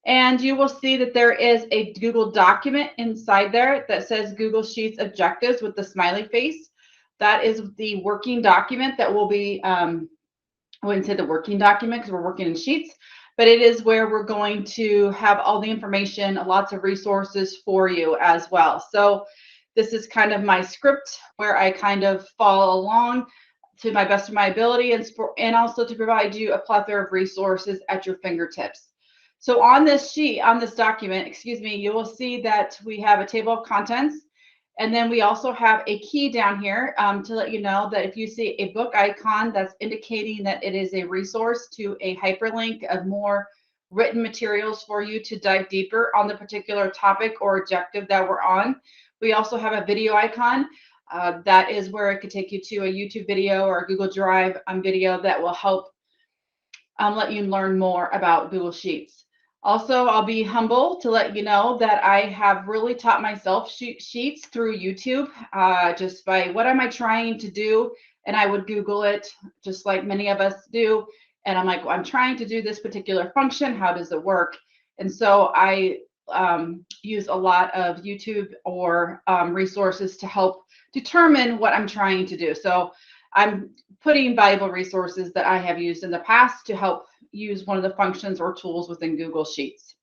And you will see that there is a Google document inside there that says Google Sheets objectives with the smiley face. That is the working document that will be, I wouldn't say the working document because we're working in Sheets, but it is where we're going to have all the information, lots of resources for you as well. So this is kind of my script where I kind of follow along to my best of my ability, and also to provide you a plethora of resources at your fingertips. So on this sheet, on this document, excuse me, you will see that we have a table of contents. And then we also have a key down here to let you know that if you see a book icon, that's indicating that it is a resource to a hyperlink of more written materials for you to dive deeper on the particular topic or objective that we're on. We also have a video icon. That is where it could take you to a YouTube video or a Google Drive video that will help let you learn more about Google Sheets. Also, I'll be humble to let you know that I have really taught myself Sheets through YouTube, just by what am I trying to do? And I would Google it just like many of us do. And I'm like, well, I'm trying to do this particular function. How does it work? And so I use a lot of YouTube or resources to help determine what I'm trying to do. So I'm putting valuable resources that I have used in the past to help use one of the functions or tools within Google Sheets.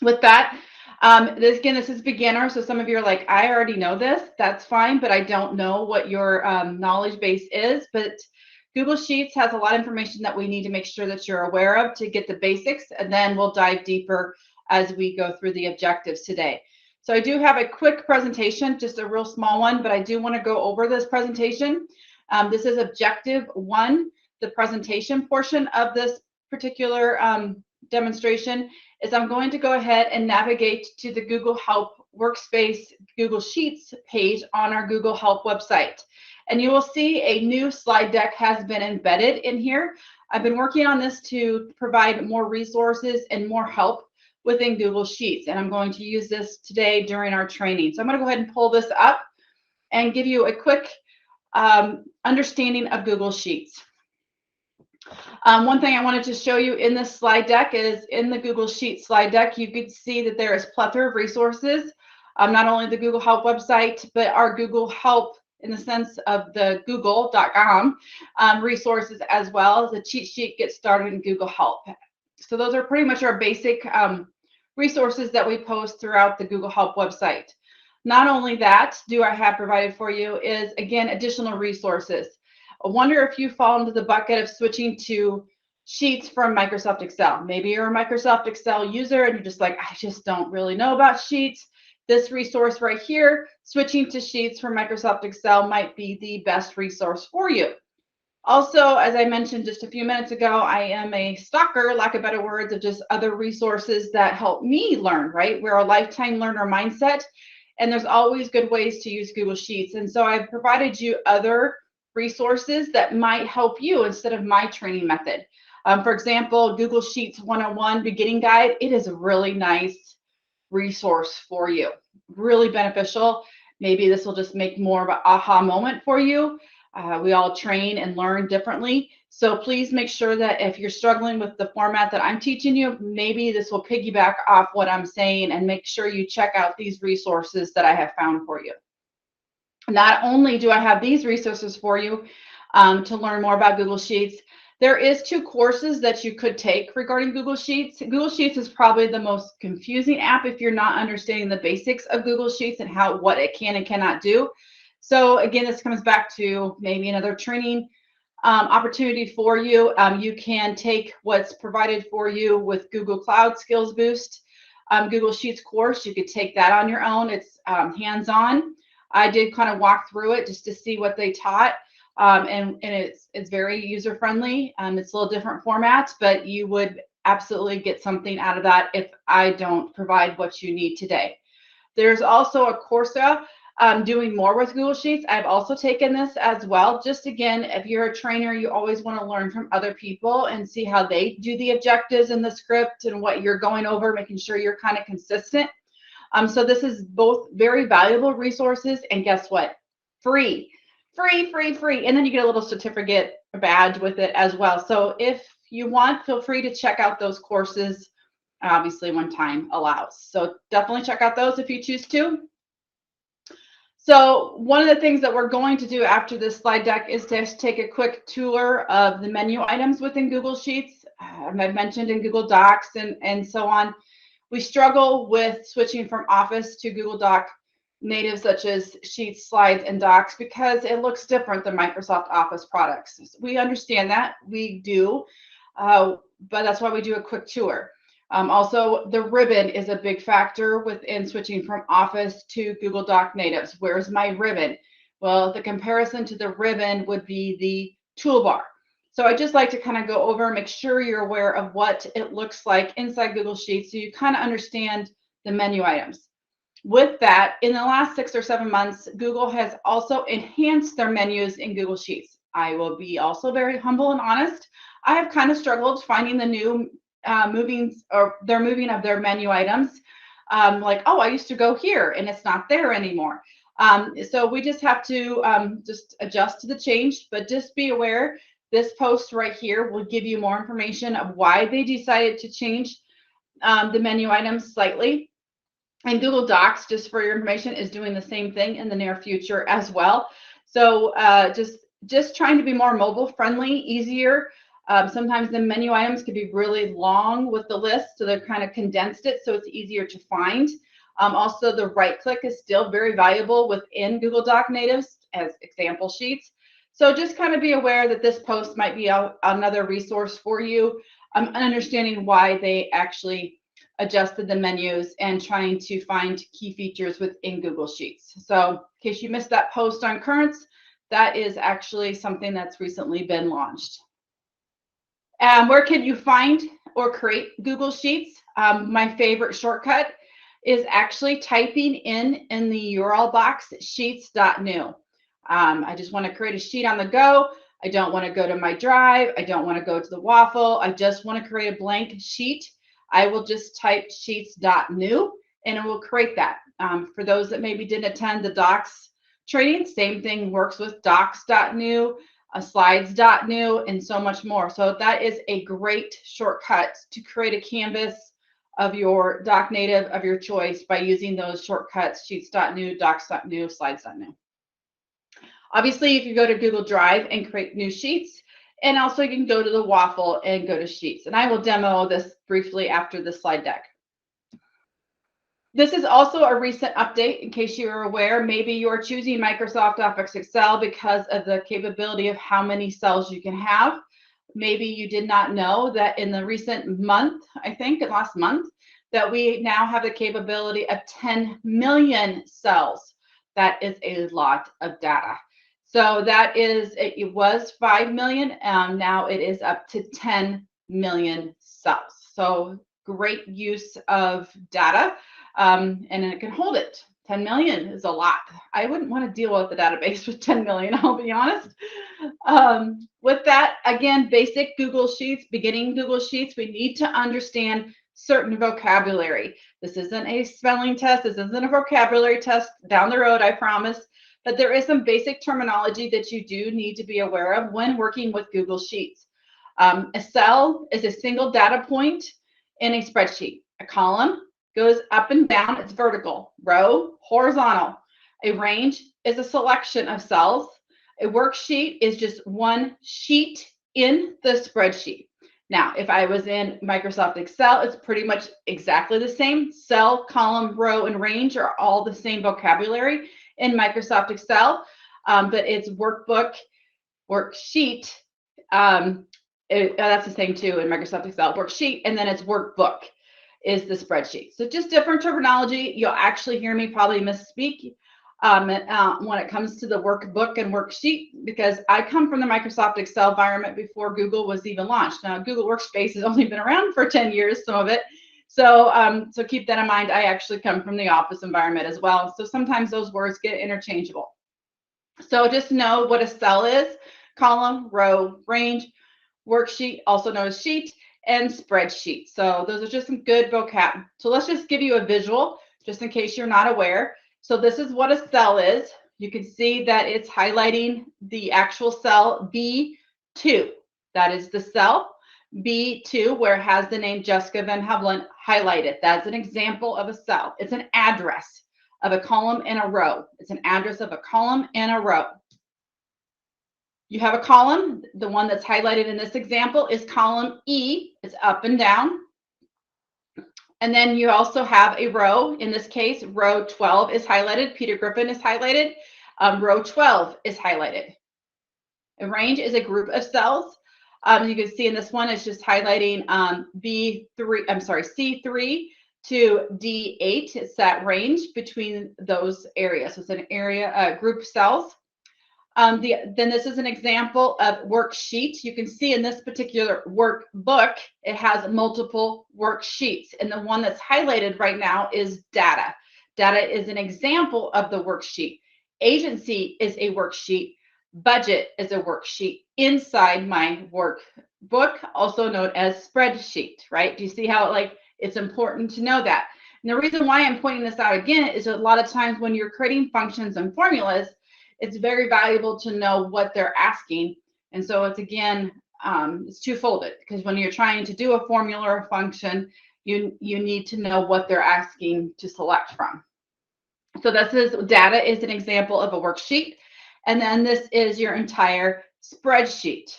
With that, this is beginner. So some of you are like, I already know this. That's fine, but I don't know what your knowledge base is. But Google Sheets has a lot of information that we need to make sure that you're aware of to get the basics, and then we'll dive deeper as we go through the objectives today. So I do have a quick presentation, just a real small one, but I do want to go over this presentation. This is objective 1. The presentation portion of this particular demonstration is I'm going to go ahead and navigate to the Google Help Workspace Google Sheets page on our Google Help website. And you will see a new slide deck has been embedded in here. I've been working on this to provide more resources and more help within Google Sheets. And I'm going to use this today during our training. So I'm going to go ahead and pull this up and give you a quick understanding of Google Sheets. One thing I wanted to show you in this slide deck is in the Google Sheets slide deck, you could see that there is a plethora of resources, not only the Google Help website, but our Google Help in the sense of the google.com resources, as well as the cheat sheet Get Started in Google Help. So those are pretty much our basic resources that we post throughout the Google Help website. Not only that, do I have provided for you is, again, additional resources. I wonder if you fall into the bucket of switching to Sheets from Microsoft Excel. Maybe you're a Microsoft Excel user and you're just like, I just don't really know about Sheets. This resource right here, switching to Sheets from Microsoft Excel, might be the best resource for you. Also, as I mentioned just a few minutes ago, I am a stalker, lack of better words, of just other resources that help me learn, right? We're a lifetime learner mindset, and there's always good ways to use Google Sheets. And so I've provided you other resources that might help you instead of my training method. For example, Google Sheets 101 Beginning Guide. It is a really nice resource for you, really beneficial. Maybe this will just make more of an aha moment for you. We all train and learn differently. So please make sure that if you're struggling with the format that I'm teaching you, maybe this will piggyback off what I'm saying, and make sure you check out these resources that I have found for you. Not only do I have these resources for you to learn more about Google Sheets, there is 2 courses that you could take regarding Google Sheets. Google Sheets is probably the most confusing app if you're not understanding the basics of Google Sheets and what it can and cannot do. So again, this comes back to maybe another training opportunity for you. You can take what's provided for you with Google Cloud Skills Boost Google Sheets course. You could take that on your own. It's hands-on. I did kind of walk through it just to see what they taught, and it's very user-friendly. It's a little different format, but you would absolutely get something out of that if I don't provide what you need today. There's also a Coursera doing more with Google Sheets. I've also taken this as well. Just again, if you're a trainer, you always want to learn from other people and see how they do the objectives in the script and what you're going over, making sure you're kind of consistent. So this is both very valuable resources, and guess what? Free. And then you get a little certificate badge with it as well. So if you want, feel free to check out those courses obviously when time allows. So definitely check out those if you choose to. So one of the things that we're going to do after this slide deck is to take a quick tour of the menu items within Google Sheets. I've mentioned in Google Docs and so on. We struggle with switching from Office to Google Doc native, such as Sheets, Slides, and Docs, because it looks different than Microsoft Office products. We understand that, we do, but that's why we do a quick tour. Also, the ribbon is a big factor within switching from Office to Google Doc natives. Where's my ribbon? Well, the comparison to the ribbon would be the toolbar. So I just like to kind of go over and make sure you're aware of what it looks like inside Google Sheets so you kind of understand the menu items. With that, in the last 6 or 7 months, Google has also enhanced their menus in Google Sheets. I will be also very humble and honest. I have kind of struggled finding the new moving of their menu items. Like, oh, I used to go here and it's not there anymore. So we just have to just adjust to the change, but just be aware this post right here will give you more information of why they decided to change the menu items slightly. And Google Docs, just for your information, is doing the same thing in the near future as well. So just trying to be more mobile friendly, easier. Sometimes the menu items can be really long with the list, so they've kind of condensed it so it's easier to find. Also, the right click is still very valuable within Google Doc natives as example sheets. So just kind of be aware that this post might be another resource for you, understanding why they actually adjusted the menus and trying to find key features within Google Sheets. So in case you missed that post on currents, that is actually something that's recently been launched. Where can you find or create Google Sheets? My favorite shortcut is actually typing in the URL box sheets.new. I just want to create a sheet on the go. I don't want to go to my drive. I don't want to go to the waffle. I just want to create a blank sheet. I will just type sheets.new and it will create that. For those that maybe didn't attend the Docs training, same thing works with docs.new, slides.new, and so much more. So that is a great shortcut to create a canvas of your Doc native of your choice by using those shortcuts, sheets.new, docs.new, slides.new. Obviously, you can go to Google Drive and create new sheets. And also you can go to the waffle and go to Sheets. And I will demo this briefly after the slide deck. This is also a recent update in case you're aware. Maybe you're choosing Microsoft Office Excel because of the capability of how many cells you can have. Maybe you did not know that in the recent month, I think last month, that we now have the capability of 10 million cells. That is a lot of data. So that is, it was 5 million, now it is up to 10 million cells. So great use of data, and it can hold it. 10 million is a lot. I wouldn't want to deal with the database with 10 million, I'll be honest. With that, again, basic Google Sheets, beginning Google Sheets, we need to understand certain vocabulary. This isn't a spelling test. This isn't a vocabulary test down the road, I promise. But there is some basic terminology that you do need to be aware of when working with Google Sheets. A cell is a single data point in a spreadsheet. A column goes up and down, it's vertical. Row, horizontal. A range is a selection of cells. A worksheet is just one sheet in the spreadsheet. Now, if I was in Microsoft Excel, it's pretty much exactly the same. Cell, column, row, and range are all the same vocabulary in Microsoft Excel, but it's workbook, worksheet. That's the same too in Microsoft Excel. Worksheet, and then it's workbook is the spreadsheet. So just different terminology. You'll actually hear me probably misspeak when it comes to the workbook and worksheet, because I come from the Microsoft Excel environment before Google was even launched. Now, Google Workspace has only been around for 10 years, some of it. So, so keep that in mind. I actually come from the Office environment as well. So sometimes those words get interchangeable. So just know what a cell is: column, row, range, worksheet, also known as sheet, and spreadsheet. So those are just some good vocab. So let's just give you a visual, just in case you're not aware. So this is what a cell is. You can see that it's highlighting the actual cell B2. That is the cell. B2, where it has the name Jessica Van Hovelen highlighted. That's an example of a cell. It's an address of a column and a row. It's an address of a column and a row. You have a column. The one that's highlighted in this example is column E. It's up and down. And then you also have a row. In this case, row 12 is highlighted. Peter Griffin is highlighted. Row 12 is highlighted. A range is a group of cells. You can see in this one, it's just highlighting C3 to D8. It's that range between those areas. So it's an area, group of cells. Then this is an example of worksheet. You can see in this particular workbook, it has multiple worksheets. And the one that's highlighted right now is data. Data is an example of the worksheet. Agency is a worksheet. Budget is a worksheet inside my workbook, also known as spreadsheet, right? Do you see how it's important to know that? And the reason why I'm pointing this out again is a lot of times when you're creating functions and formulas, it's very valuable to know what they're asking. And so it's, again, it's two-folded, because when you're trying to do a formula or a function, you need to know what they're asking to select from. So data is an example of a worksheet. And then this is your entire spreadsheet.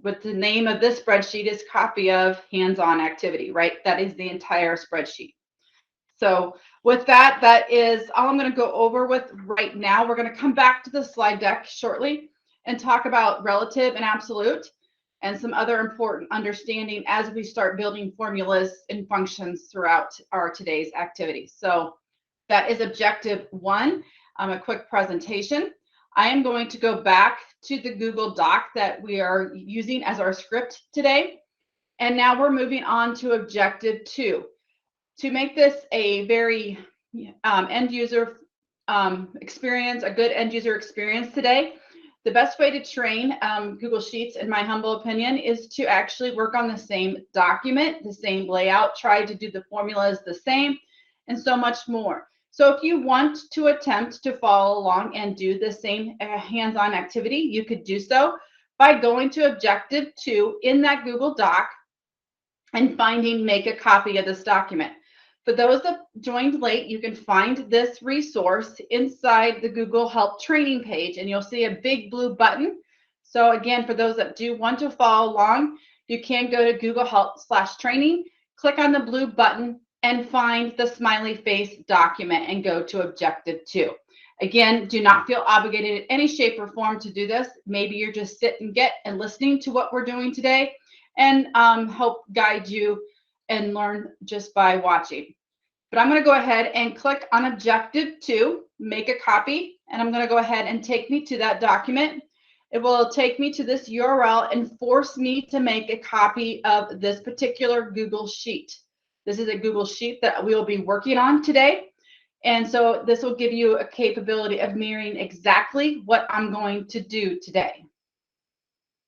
But the name of this spreadsheet is copy of hands-on activity, right? That is the entire spreadsheet. So with that, that is all I'm going to go over with right now. We're going to come back to the slide deck shortly and talk about relative and absolute and some other important understanding as we start building formulas and functions throughout our today's activities. So that is objective 1, a quick presentation. I am going to go back to the Google Doc that we are using as our script today. And now we're moving on to objective 2. To make this a very end user experience, a good end user experience today, the best way to train Google Sheets, in my humble opinion, is to actually work on the same document, the same layout, try to do the formulas the same, and so much more. So if you want to attempt to follow along and do the same hands-on activity, you could do so by going to objective 2 in that Google Doc and finding make a copy of this document. For those that joined late, you can find this resource inside the Google Help training page, and you'll see a big blue button. So again, for those that do want to follow along, you can go to Google Help/training, click on the blue button, and find the smiley face document and go to objective 2. Again, do not feel obligated in any shape or form to do this. Maybe you're just sitting and listening to what we're doing today and help guide you and learn just by watching. But I'm going to go ahead and click on objective 2, make a copy, and I'm going to go ahead and take me to that document. It will take me to this URL and force me to make a copy of this particular Google Sheet. This is a Google Sheet that we'll be working on today. And so this will give you a capability of mirroring exactly what I'm going to do today.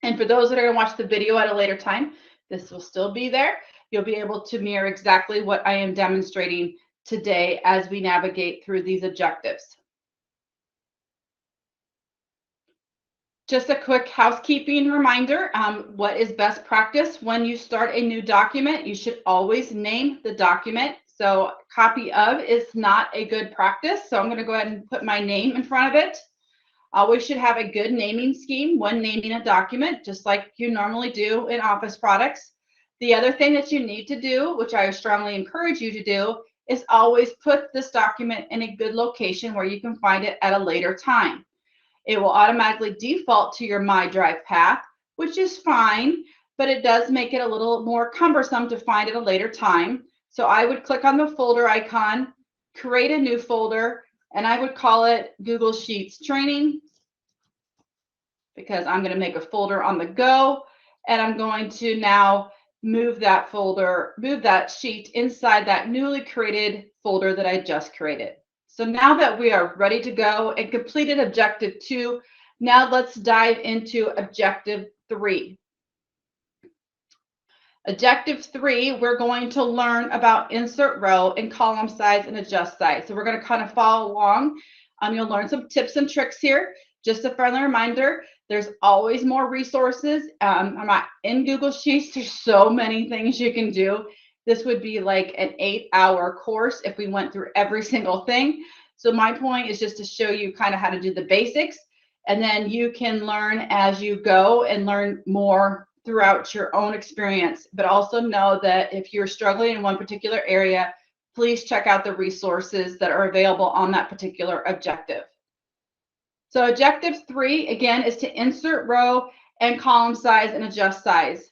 And for those that are going to watch the video at a later time, this will still be there. You'll be able to mirror exactly what I am demonstrating today as we navigate through these objectives. Just a quick housekeeping reminder, what is best practice when you start a new document? You should always name the document. So copy of is not a good practice. So I'm going to go ahead and put my name in front of it. Always should have a good naming scheme when naming a document, just like you normally do in Office products. The other thing that you need to do, which I strongly encourage you to do, is always put this document in a good location where you can find it at a later time. It will automatically default to your My Drive path, which is fine, but it does make it a little more cumbersome to find at a later time. So I would click on the folder icon, create a new folder, and I would call it Google Sheets Training, because I'm going to make a folder on the go, and I'm going to now move that folder, move that sheet inside that newly created folder that I just created. So now that we are ready to go and completed objective 2, now let's dive into objective 3. Objective 3, we're going to learn about insert row and column size and adjust size. So we're going to kind of follow along. You'll learn some tips and tricks here. Just a friendly reminder, There's always more resources. I'm not in Google Sheets. There's so many things you can do. This would be like an 8-hour course if we went through every single thing. So my point is just to show you kind of how to do the basics, and then you can learn as you go and learn more throughout your own experience. But also know that if you're struggling in one particular area, please check out the resources that are available on that particular objective. So objective 3, again, is to insert row and column size and adjust size.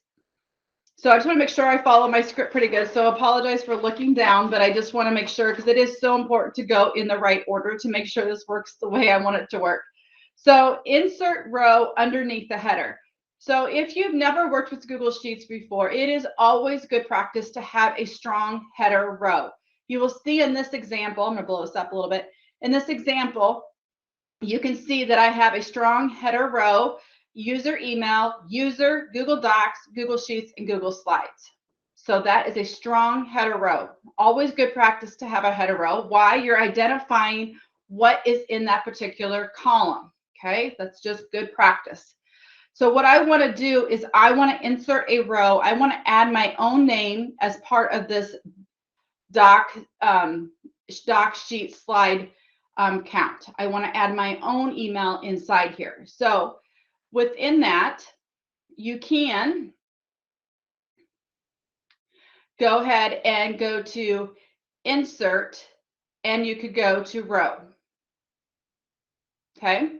So I just want to make sure I follow my script pretty good. So apologize for looking down, but I just want to make sure, because it is so important to go in the right order to make sure this works the way I want it to work. So insert row underneath the header. So if you've never worked with Google Sheets before, it is always good practice to have a strong header row. You will see in this example, I'm going to blow this up a little bit. In this example, you can see that I have a strong header row: user email, user, Google Docs, Google Sheets, and Google Slides. So that is a strong header row. Always good practice to have a header row. Why? You're identifying what is in that particular column. Okay, that's just good practice. So what I want to do is I want to insert a row. I want to add my own name as part of this doc sheet slide count. I want to add my own email inside here. So within that, you can go ahead and go to insert, and you could go to row. Okay.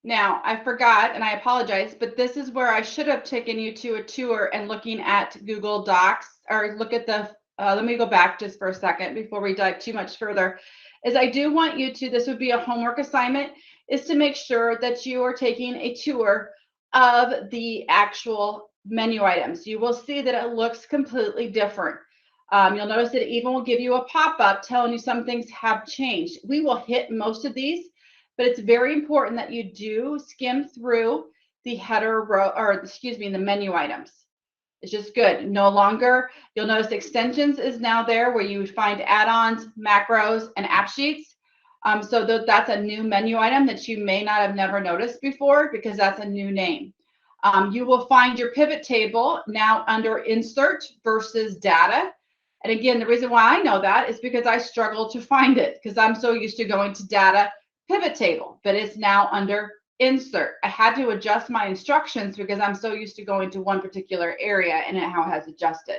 Now, I forgot, and I apologize, but this is where I should have taken you to a tour and looking at Google Docs, or look at the let me go back just for a second before we dive too much further. Is I do want you to, this would be a homework assignment, is to make sure that you are taking a tour of the actual menu items. You will see that it looks completely different. You'll notice that it even will give you a pop-up telling you some things have changed. We will hit most of these, but it's very important that you do skim through the header row, or excuse me, the menu items. It's just good. No longer, you'll notice extensions is now there, where you would find add-ons, macros, and app sheets. So that's a new menu item that you may not have never noticed before, because that's a new name. You will find your pivot table now under insert versus data. And again, the reason why I know that is because I struggle to find it, because I'm so used to going to data, pivot table, but it's now under insert. I had to adjust my instructions because I'm so used to going to one particular area, and how it has adjusted.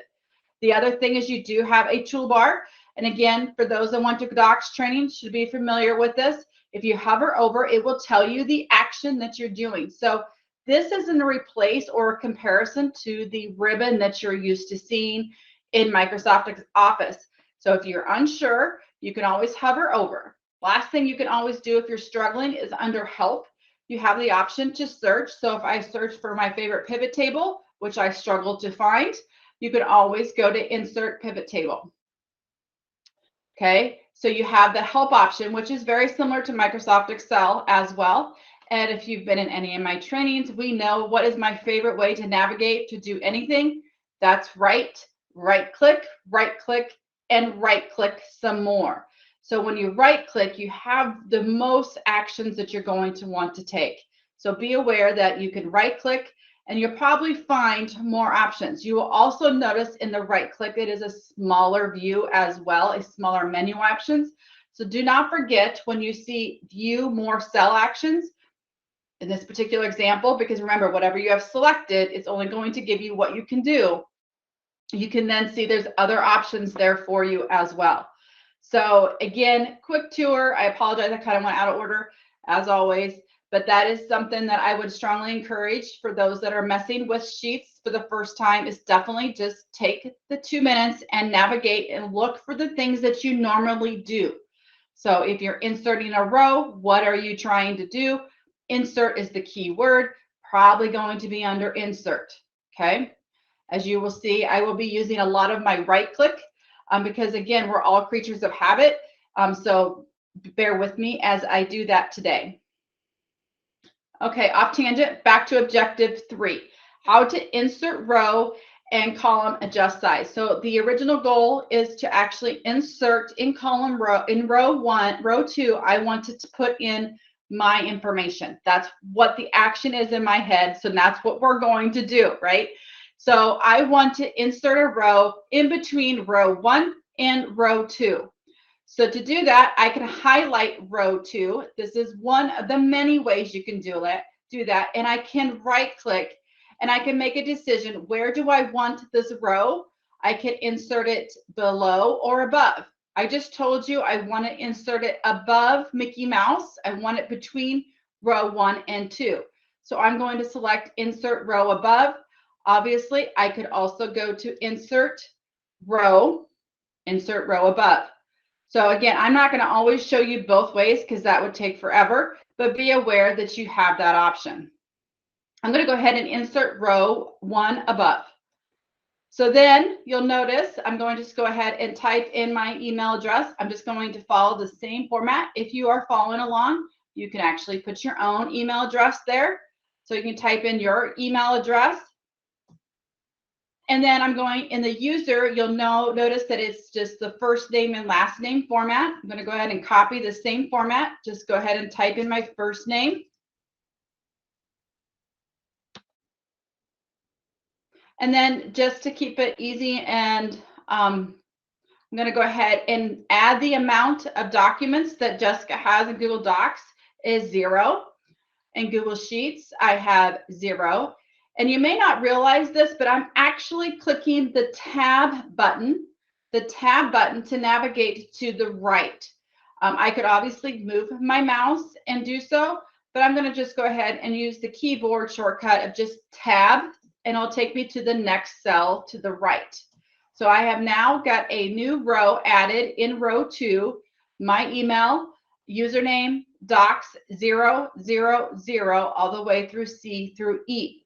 The other thing is you do have a toolbar. And again, for those that want to docs training, should be familiar with this. If you hover over, it will tell you the action that you're doing. So this isn't a replace or a comparison to the ribbon that you're used to seeing in Microsoft Office. So if you're unsure, you can always hover over. Last thing you can always do if you're struggling is under help, you have the option to search. So if I search for my favorite pivot table, which I struggled to find, you can always go to insert pivot table. Okay, so you have the help option, which is very similar to Microsoft Excel as well. And if you've been in any of my trainings, we know what is my favorite way to navigate to do anything. That's right click, and right click some more. So when you right click, you have the most actions that you're going to want to take. So be aware that you can right click, and you'll probably find more options. You will also notice in the right click, it is a smaller view as well, a smaller menu options. So do not forget when you see view more cell actions in this particular example, because remember, whatever you have selected, it's only going to give you what you can do. You can then see there's other options there for you as well. So again, quick tour. I apologize, I kind of went out of order as always, but that is something that I would strongly encourage for those that are messing with sheets for the first time, is definitely just take the 2 minutes and navigate and look for the things that you normally do. So if you're inserting a row, what are you trying to do? Insert is the key word, probably going to be under insert, okay? As you will see, I will be using a lot of my right click because again, we're all creatures of habit. So bear with me as I do that today. Okay, off tangent, back to objective 3, how to insert row and column adjust size. So the original goal is to actually insert in column row, in row 1, row 2, I wanted to put in my information. That's what the action is in my head. So that's what we're going to do, right? So I want to insert a row in between row 1 and row 2. So to do that, I can highlight row 2. This is one of the many ways you can do that. And I can right click and I can make a decision. Where do I want this row? I can insert it below or above. I just told you I want to insert it above Mickey Mouse. I want it between row 1 and 2. So I'm going to select insert row above. Obviously, I could also go to insert row above. So again, I'm not going to always show you both ways because that would take forever, but be aware that you have that option. I'm going to go ahead and insert row 1 above. So then you'll notice I'm going to just go ahead and type in my email address. I'm just going to follow the same format. If you are following along, you can actually put your own email address there. So you can type in your email address. And then I'm going in the user, you'll notice that it's just the first name and last name format. I'm going to go ahead and copy the same format. Just go ahead and type in my first name. And then just to keep it easy, and I'm going to go ahead and add the amount of documents that Jessica has in Google Docs is 0. In Google Sheets, I have 0. And you may not realize this, but I'm actually clicking the tab button to navigate to the right. I could obviously move my mouse and do so, but I'm going to just go ahead and use the keyboard shortcut of just tab, and it'll take me to the next cell to the right. So I have now got a new row added in row 2, my email, username, docs 000 all the way through C through E.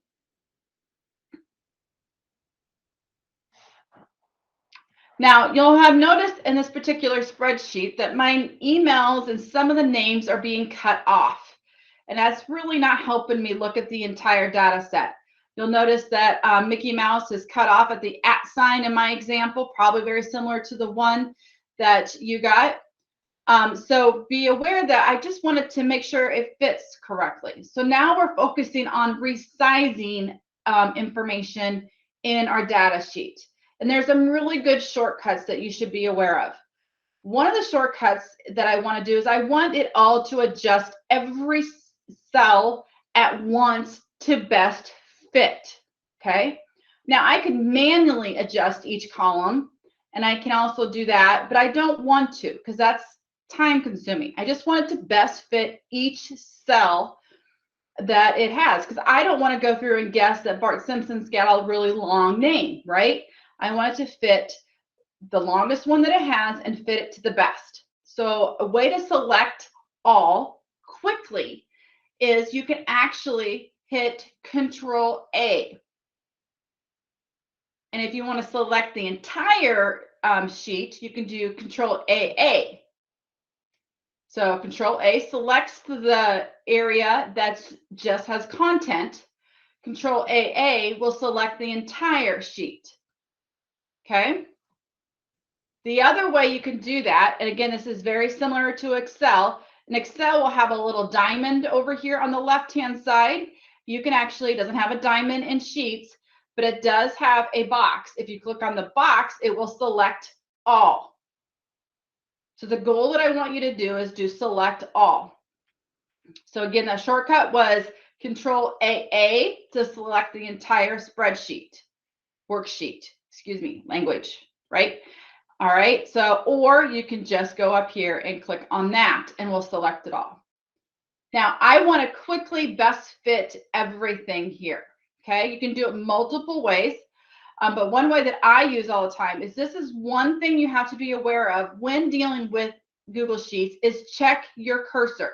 Now, you'll have noticed in this particular spreadsheet that my emails and some of the names are being cut off. And that's really not helping me look at the entire data set. You'll notice that Mickey Mouse is cut off at the @ sign in my example, probably very similar to the one that you got. So be aware that I just wanted to make sure it fits correctly. So now we're focusing on resizing information in our data sheet. And there's some really good shortcuts that you should be aware of. One of the shortcuts that I want to do is I want it all to adjust every cell at once to best fit. Okay. Now I can manually adjust each column, and I can also do that, but I don't want to because that's time consuming. I just want it to best fit each cell that it has, because I don't want to go through and guess that Bart Simpson's got a really long name, right? I want it to fit the longest one that it has and fit it to the best. So a way to select all quickly is you can actually hit Control A. And if you want to select the entire sheet, you can do Control AA. So Control A selects the area that just has content. Control AA will select the entire sheet. Okay. The other way you can do that, and again, this is very similar to Excel. And Excel will have a little diamond over here on the left-hand side. You can actually, it doesn't have a diamond in Sheets, but it does have a box. If you click on the box, it will select all. So the goal that I want you to do is do select all. So again, the shortcut was Control AA to select the entire spreadsheet, worksheet, excuse me, language, right? All right, so, or you can just go up here and click on that and we'll select it all. Now, I want to quickly best fit everything here, okay? You can do it multiple ways, but one way that I use all the time is this is one thing you have to be aware of when dealing with Google Sheets is check your cursor.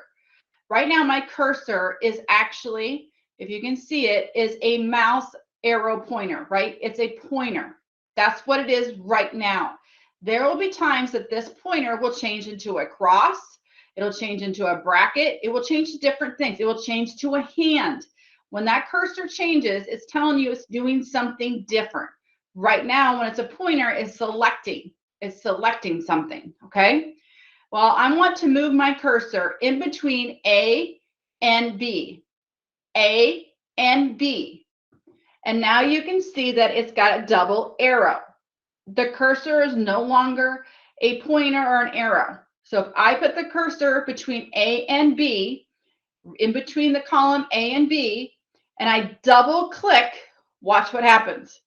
Right now, my cursor is actually, if you can see it, is a mouse arrow pointer, right? It's a pointer. That's what it is right now. There will be times that this pointer will change into a cross. It'll change into a bracket. It will change to different things. It will change to a hand. When that cursor changes, it's telling you it's doing something different. Right now, when it's a pointer, it's selecting something, okay? Well, I want to move my cursor in between A and B. A and B. And now you can see that it's got a double arrow. The cursor is no longer a pointer or an arrow. So if I put the cursor between A and B, in between the column A and B, and I double click, watch what happens.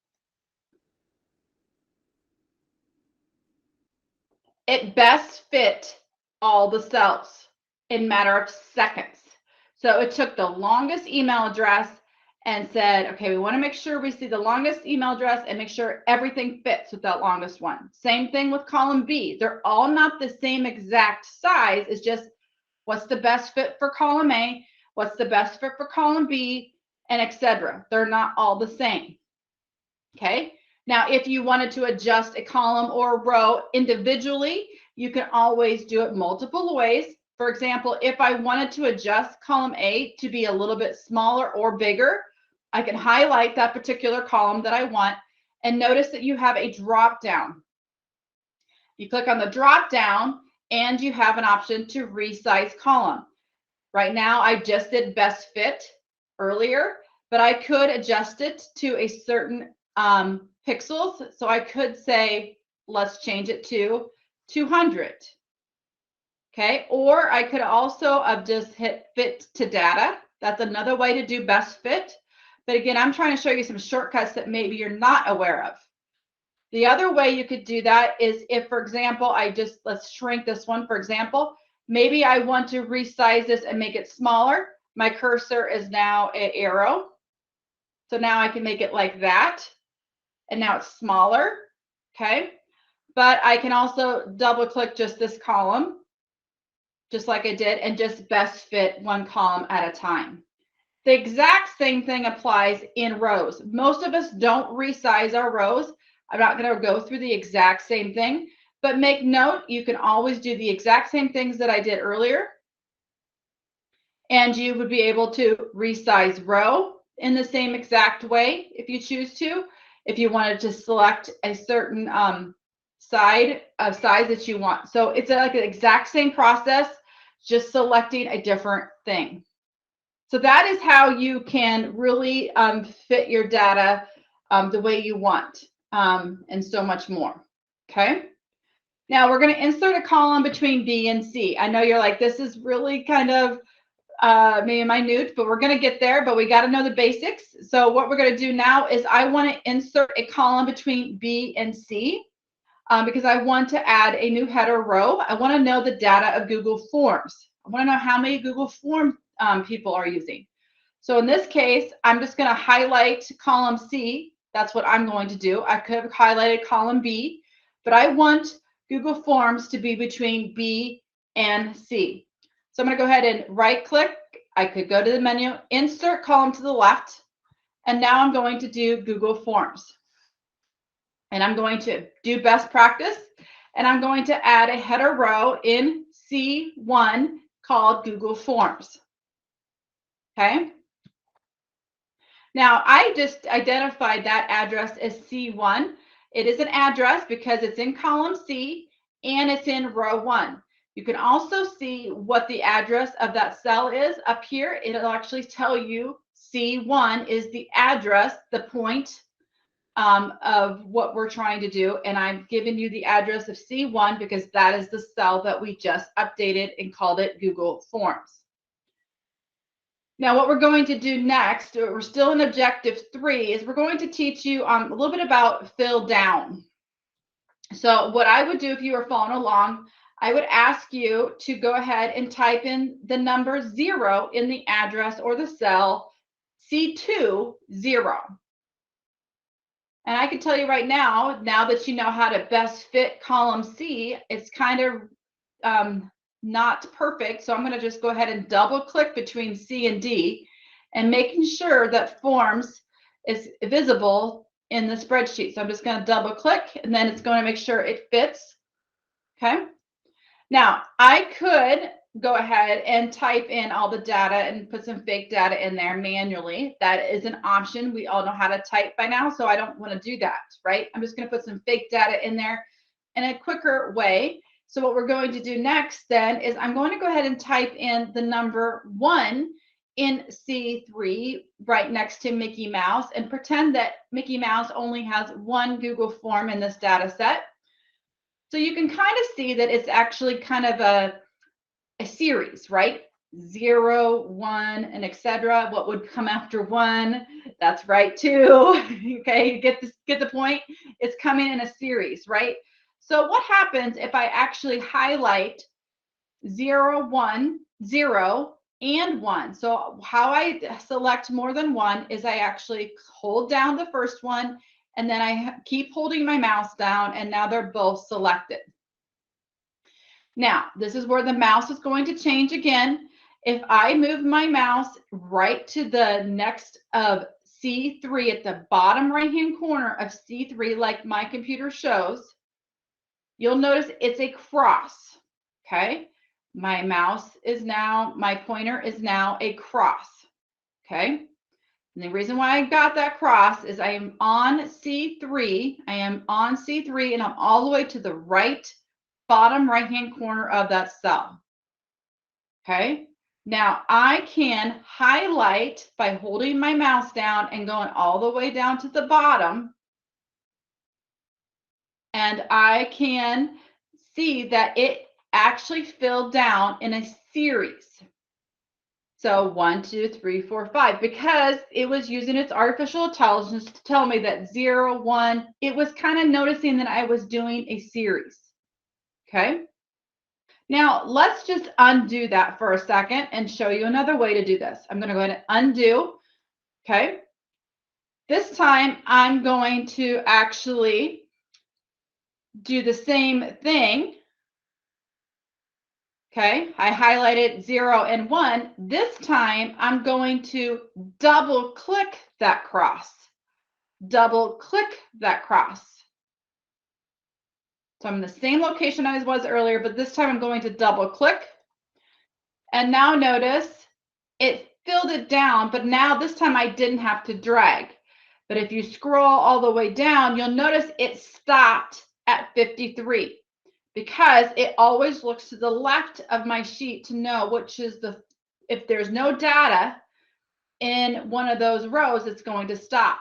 It best fit all the cells in a matter of seconds. So it took the longest email address and said, okay, we want to make sure we see the longest email address and make sure everything fits with that longest one. Same thing with column B. They're all not the same exact size. It's just what's the best fit for column A, what's the best fit for column B, and etc. They're not all the same. Okay. Now, if you wanted to adjust a column or row individually, you can always do it multiple ways. For example, if I wanted to adjust column A to be a little bit smaller or bigger, I can highlight that particular column that I want and notice that you have a drop down. You click on the drop down and you have an option to resize column. Right now, I just did best fit earlier, but I could adjust it to a certain pixels. So I could say, let's change it to 200. Okay, or I could also just hit fit to data. That's another way to do best fit. But again, I'm trying to show you some shortcuts that maybe you're not aware of. The other way you could do that is if, for example, let's shrink this one, for example, maybe I want to resize this and make it smaller. My cursor is now an arrow. So now I can make it like that. And now it's smaller, okay? But I can also double click just this column, just like I did, and just best fit one column at a time. The exact same thing applies in rows. Most of us don't resize our rows. I'm not going to go through the exact same thing, but make note, you can always do the exact same things that I did earlier. And you would be able to resize row in the same exact way if you choose to. If you wanted to select a certain size that you want. So it's like the exact same process, just selecting a different thing. So that is how you can really fit your data the way you want and so much more. Okay. Now we're going to insert a column between B and C. I know you're like, this is really kind of maybe minute, but we're going to get there, but we got to know the basics. So what we're going to do now is I want to insert a column between B and C because I want to add a new header row. I want to know the data of Google Forms. I want to know how many Google Form people are using. So in this case, I'm just going to highlight column C. That's what I'm going to do. I could have highlighted column B, but I want Google Forms to be between B and C. So I'm going to go ahead and right click. I could go to the menu, insert column to the left, and now I'm going to do Google Forms. And I'm going to do best practice, and I'm going to add a header row in C1 called Google Forms. Okay. Now I just identified that address as C1. It is an address because it's in column C and it's in row 1. You can also see what the address of that cell is up here. It'll actually tell you C1 is the address, the point of what we're trying to do. And I've given you the address of C1 because that is the cell that we just updated and called it Google Forms. Now, what we're going to do next, we're still in objective 3, is we're going to teach you a little bit about fill down. So what I would do if you were following along, I would ask you to go ahead and type in the number 0 in the address or the cell C2, 0. And I can tell you right now that you know how to best fit column C, it's kind of not perfect. So I'm going to just go ahead and double click between C and D and making sure that Forms is visible in the spreadsheet. So I'm just going to double click and then it's going to make sure it fits. Okay. Now I could go ahead and type in all the data and put some fake data in there manually. That is an option. We all know how to type by now, so I don't want to do that, right? I'm just going to put some fake data in there in a quicker way. So what we're going to do next then is I'm going to go ahead and type in the number 1 in C3 right next to Mickey Mouse and pretend that Mickey Mouse only has one Google form in this data set. So you can kind of see that it's actually kind of a series, right? 0, 1, and etc. What would come after 1? That's right, 2. Okay, you get the point? It's coming in a series, right? So what happens if I actually highlight 0, 1, 0, and 1? So how I select more than one is I actually hold down the first one, and then I keep holding my mouse down, and now they're both selected. Now, this is where the mouse is going to change again. If I move my mouse right to the next of C3 at the bottom right-hand corner of C3, like my computer shows, you'll notice it's a cross, okay? My pointer is now a cross, okay? And the reason why I got that cross is I am on C3. I am on C3, and I'm all the way to the right bottom right-hand corner of that cell. Okay. Now I can highlight by holding my mouse down and going all the way down to the bottom. And I can see that it actually filled down in a series. So 1, 2, 3, 4, 5, because it was using its artificial intelligence to tell me that 0, 1, it was kind of noticing that I was doing a series. Okay. Now, let's just undo that for a second and show you another way to do this. I'm going to go ahead and undo. Okay. This time, I'm going to actually do the same thing. Okay. I highlighted 0 and 1. This time, I'm going to double click that cross. Double click that cross. So I'm in the same location I was earlier, but this time I'm going to double click. And now notice it filled it down, but now this time I didn't have to drag. But if you scroll all the way down, you'll notice it stopped at 53 because it always looks to the left of my sheet to know which is if there's no data in one of those rows, it's going to stop.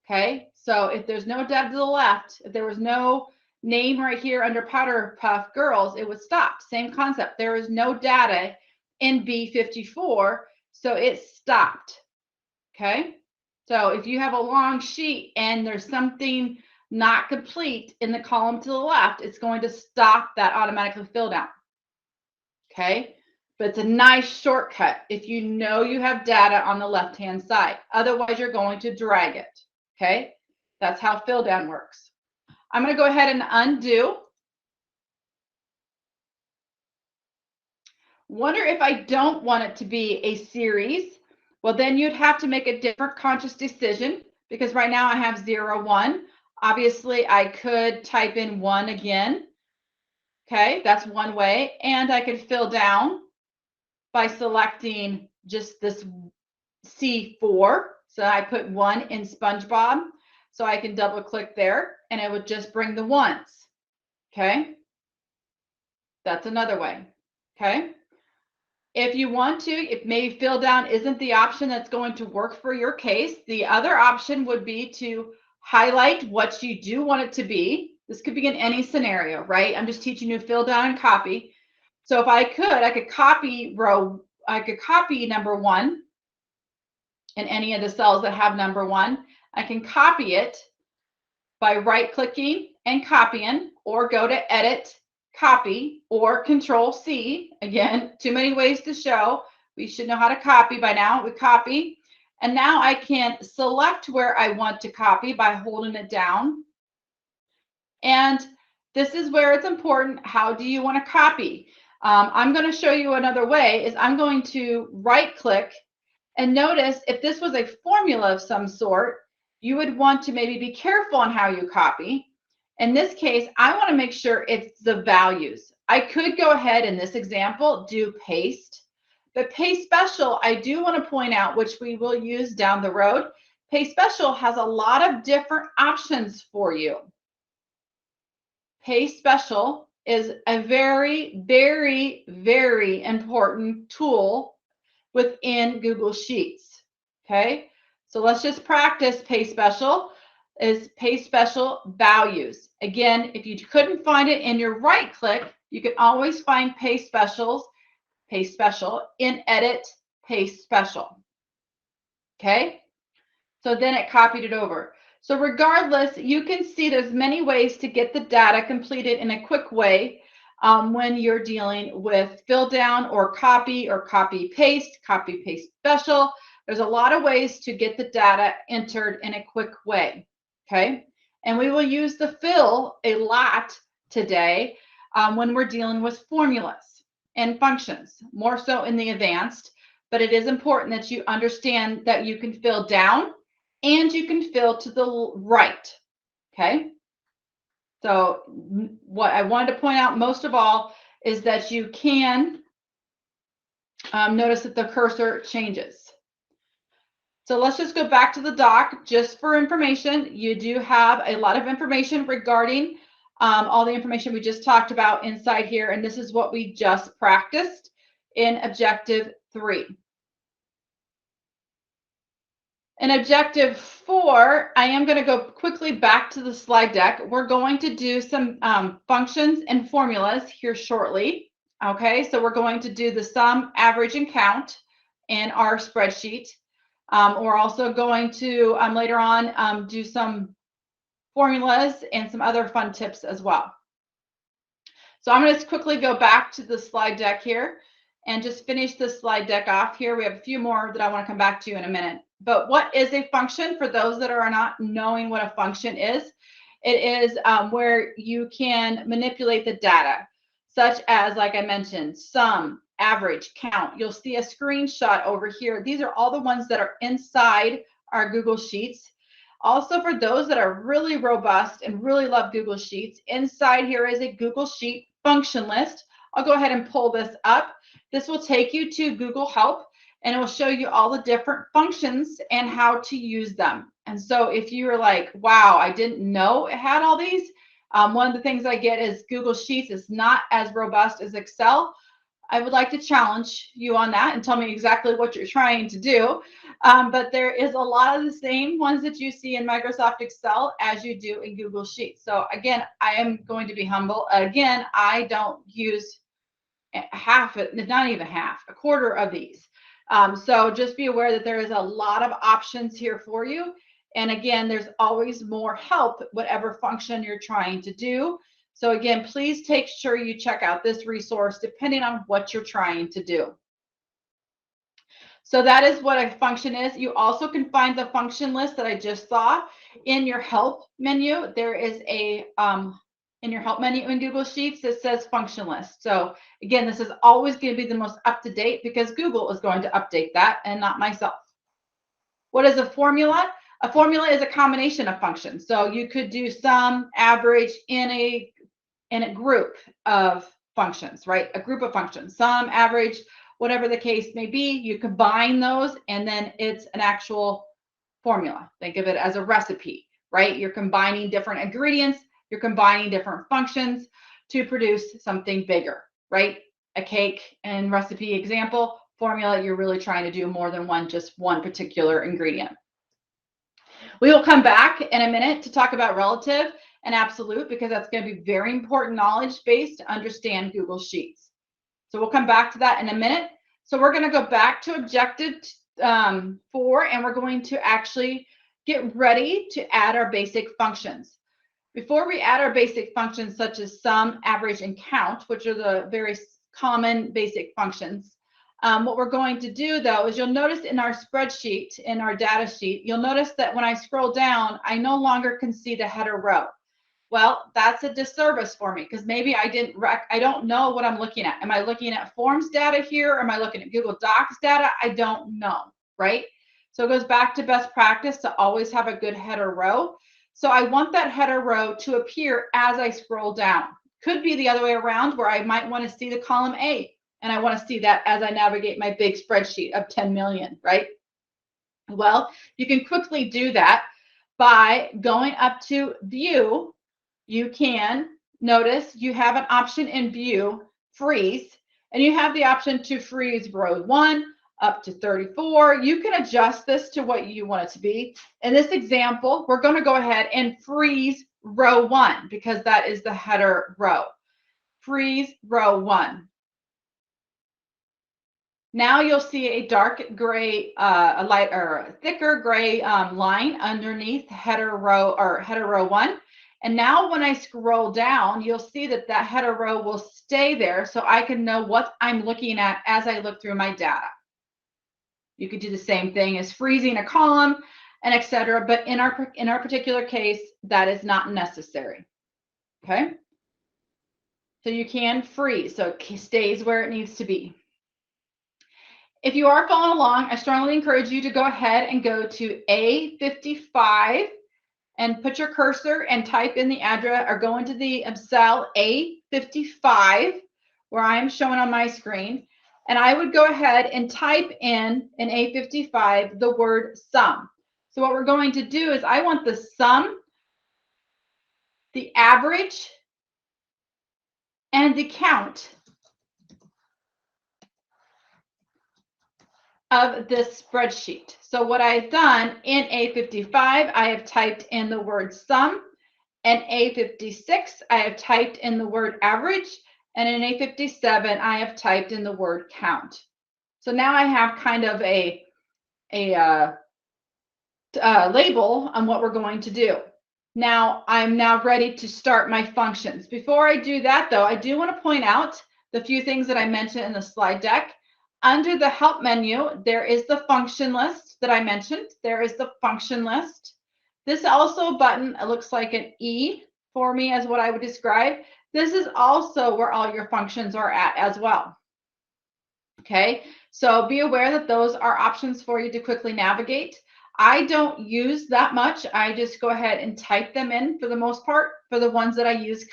Okay, so if there's no data to the left, if there was no name right here under Powder Puff Girls, it would stop. Same concept. There is no data in B54, so it stopped. Okay, so if you have a long sheet and there's something not complete in the column to the left, it's going to stop that automatically fill down. Okay, but it's a nice shortcut if you know you have data on the left-hand side. Otherwise, you're going to drag it. Okay, that's how fill down works. I'm going to go ahead and undo. Wonder if I don't want it to be a series. Well, then you'd have to make a different conscious decision because right now I have 0, 1. Obviously, I could type in 1 again. Okay, that's one way. And I could fill down by selecting just this C4. So I put 1 in SpongeBob. So I can double click there and it would just bring the ones. Okay, that's another way. Okay. If you want to, if maybe fill down isn't the option that's going to work for your case, the other option would be to highlight what you do want it to be. This could be in any scenario, right? I'm just teaching you to fill down and copy. So if I could copy number 1 in any of the cells that have number 1. I can copy it by right-clicking and copying, or go to Edit, Copy, or Control-C. Again, too many ways to show. We should know how to copy by now. We copy. And now I can select where I want to copy by holding it down. And this is where it's important. How do you want to copy? I'm going to show you another way. Is I'm going to right-click and notice if this was a formula of some sort, you would want to maybe be careful on how you copy. In this case, I want to make sure it's the values. I could go ahead in this example, do paste. But paste special, I do want to point out, which we will use down the road. Paste special has a lot of different options for you. Paste special is a very, very, very important tool within Google Sheets. Okay, so let's just practice pay special. Is pay special values. Again, if you couldn't find it in your right click, you can always find pay special in edit pay special. Okay, so then it copied it over. So regardless, you can see there's many ways to get the data completed in a quick way when you're dealing with fill down or copy paste special. There's a lot of ways to get the data entered in a quick way. Okay, and we will use the fill a lot today when we're dealing with formulas and functions, more so in the advanced, but it is important that you understand that you can fill down and you can fill to the right. Okay, so what I wanted to point out most of all is that you can notice that the cursor changes. So let's just go back to the doc just for information. You do have a lot of information regarding all the information we just talked about inside here, and this is what we just practiced in Objective 3. In Objective 4, I am going to go quickly back to the slide deck. We're going to do some functions and formulas here shortly. Okay, so we're going to do the sum, average, and count in our spreadsheet. We're also going to later on do some formulas and some other fun tips as well. So I'm going to quickly go back to the slide deck here and just finish the slide deck off here. We have a few more that I want to come back to in a minute. But what is a function for those that are not knowing what a function is? It is where you can manipulate the data, such as, like I mentioned, sum, average, count. You'll see a screenshot over here. These are all the ones that are inside our Google Sheets. Also, for those that are really robust and really love Google Sheets, inside here is a Google Sheet function list. I'll go ahead and pull this up. This will take you to Google Help, and it will show you all the different functions and how to use them. And so if you were like, wow, I didn't know it had all these, one of the things I get is Google Sheets is not as robust as Excel. I would like to challenge you on that and tell me exactly what you're trying to do. But there is a lot of the same ones that you see in Microsoft Excel as you do in Google Sheets. So again, I am going to be humble. Again, I don't use half, not even half, a quarter of these. So just be aware that there is a lot of options here for you. And again, there's always more help, whatever function you're trying to do. So again, please take sure you check out this resource depending on what you're trying to do. So that is what a function is. You also can find the function list that I just saw in your help menu. There is a, in your help menu in Google Sheets that says function list. So again, this is always going to be the most up-to-date because Google is going to update that and not myself. What is a formula? A formula is a combination of functions. So you could do sum, average in a group of functions, right? A group of functions, sum, average, whatever the case may be, you combine those and then it's an actual formula. Think of it as a recipe, right? You're combining different ingredients, you're combining different functions to produce something bigger, right? A cake and recipe example, formula, you're really trying to do more than one, just one particular ingredient. We will come back in a minute to talk about relative and absolute because that's going to be very important knowledge base to understand Google Sheets. So we'll come back to that in a minute. So we're going to go back to Objective 4 and we're going to actually get ready to add our basic functions. Before we add our basic functions such as sum, average, and count, which are the very common basic functions, what we're going to do though is you'll notice in our spreadsheet, in our data sheet, you'll notice that when I scroll down, I no longer can see the header row. Well, that's a disservice for me because maybe I don't know what I'm looking at. Am I looking at Forms data here? Or am I looking at Google Docs data? I don't know, right? So it goes back to best practice to always have a good header row. So I want that header row to appear as I scroll down. Could be the other way around where I might want to see the column A and I want to see that as I navigate my big spreadsheet of 10 million, right? Well, you can quickly do that by going up to View. You can notice you have an option in view, freeze, and you have the option to freeze row 1 up to 34. You can adjust this to what you want it to be. In this example, we're going to go ahead and freeze row 1 because that is the header row. Freeze row 1. Now you'll see a dark gray, a light or a thicker gray line underneath header row or header row 1. And now when I scroll down, you'll see that that header row will stay there so I can know what I'm looking at as I look through my data. You could do the same thing as freezing a column and etc. But in our particular case, that is not necessary. Okay. So you can freeze, so it stays where it needs to be. If you are following along, I strongly encourage you to go ahead and go to A55 and put your cursor and type in the address or go into the cell A55 where I am showing on my screen. And I would go ahead and type in A55 the word sum. So what we're going to do is I want the sum, the average, and the count of this spreadsheet. So what I've done in A55, I have typed in the word sum, and A56, I have typed in the word average, and in A57, I have typed in the word count. So now I have kind of a label on what we're going to do. Now I'm now ready to start my functions. Before I do that, though, I do want to point out the few things that I mentioned in the slide deck. Under the help menu, there is the function list that I mentioned. There is the function list. This also button, it looks like an E for me as what I would describe. This is also where all your functions are at as well. Okay, so be aware that those are options for you to quickly navigate. I don't use that much. I just go ahead and type them in for the most part for the ones that I use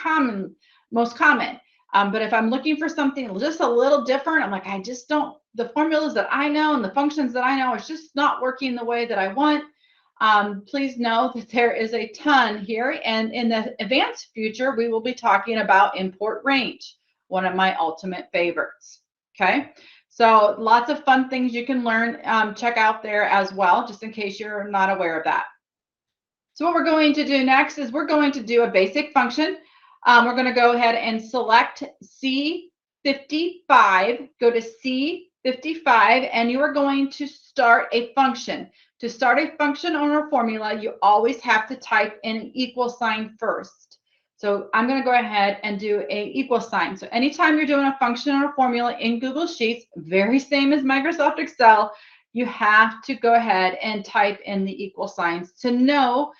most common. But if I'm looking for something just a little different, I'm like, I just don't, the formulas that I know and the functions that I know is just not working the way that I want. Please know that there is a ton here. And in the advanced future, we will be talking about import range, one of my ultimate favorites. Okay. So lots of fun things you can learn, check out there as well, just in case you're not aware of that. So what we're going to do next is we're going to do a basic function. We're going to go ahead and select C55, go to C55, and you are going to start a function. To start a function on a formula, you always have to type in an equal sign first. So I'm going to go ahead and do a equal sign. So anytime you're doing a function or a formula in Google Sheets, very same as Microsoft Excel, you have to go ahead and type in the equal signs to know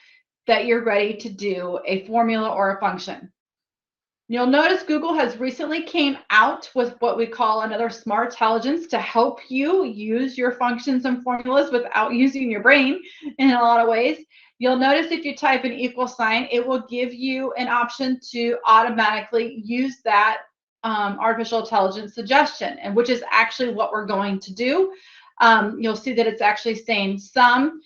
that you're ready to do a formula or a function. You'll notice Google has recently came out with what we call another smart intelligence to help you use your functions and formulas without using your brain in a lot of ways. You'll notice if you type an equal sign, it will give you an option to automatically use that artificial intelligence suggestion, and which is actually what we're going to do. You'll see that it's actually saying sum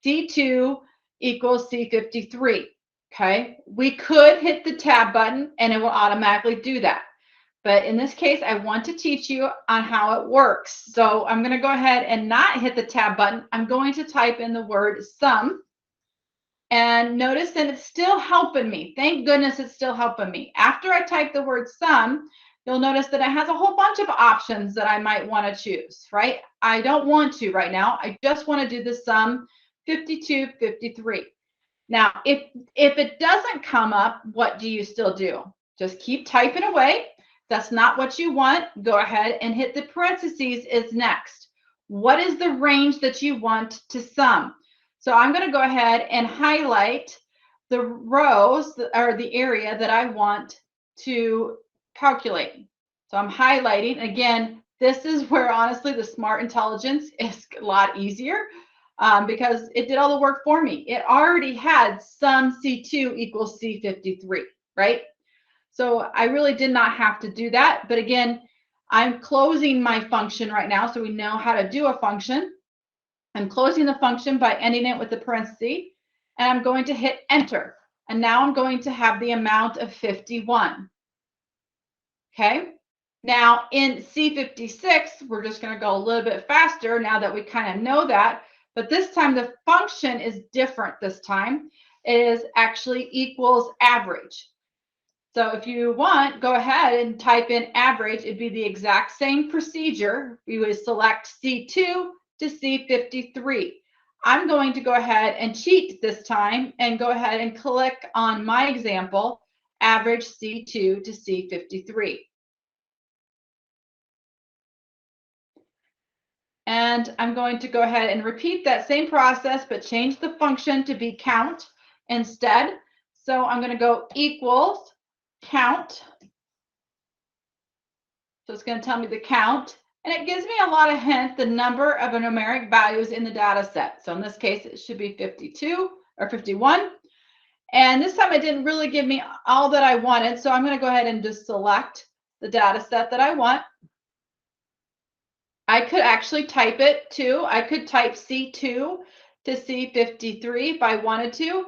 C2 equals C53. Okay, we could hit the tab button and it will automatically do that. But in this case, I want to teach you on how it works. So I'm going to go ahead and not hit the tab button. I'm going to type in the word sum. And notice that it's still helping me. Thank goodness it's still helping me. After I type the word sum, you'll notice that it has a whole bunch of options that I might want to choose, right? I don't want to right now. I just want to do the sum 52, 53. Now, if it doesn't come up, what do you still do? Just keep typing away. That's not what you want. Go ahead and hit the parentheses is next. What is the range that you want to sum? So I'm going to go ahead and highlight the rows or the area that I want to calculate. So I'm highlighting. Again, this is where honestly the smart intelligence is a lot easier. Because it did all the work for me. It already had sum C2 equals C53, right? So I really did not have to do that. But again, I'm closing my function right now, so we know how to do a function. I'm closing the function by ending it with a parenthesis, and I'm going to hit enter. And now I'm going to have the amount of 51. Okay. Now in C56, we're just going to go a little bit faster now that we kind of know that. But this time the function is different this time. It is actually equals average. So if you want, go ahead and type in average. It'd be the exact same procedure. We would select C2 to C53. I'm going to go ahead and cheat this time and go ahead and click on my example, average C2 to C53. And I'm going to go ahead and repeat that same process, but change the function to be count instead. So I'm going to go equals count. So it's going to tell me the count, and it gives me a lot of hints, the number of numeric values in the data set. So in this case, it should be 52 or 51. And this time it didn't really give me all that I wanted. So I'm going to go ahead and just select the data set that I want. I could actually type it too. I could type C2 to C53 if I wanted to.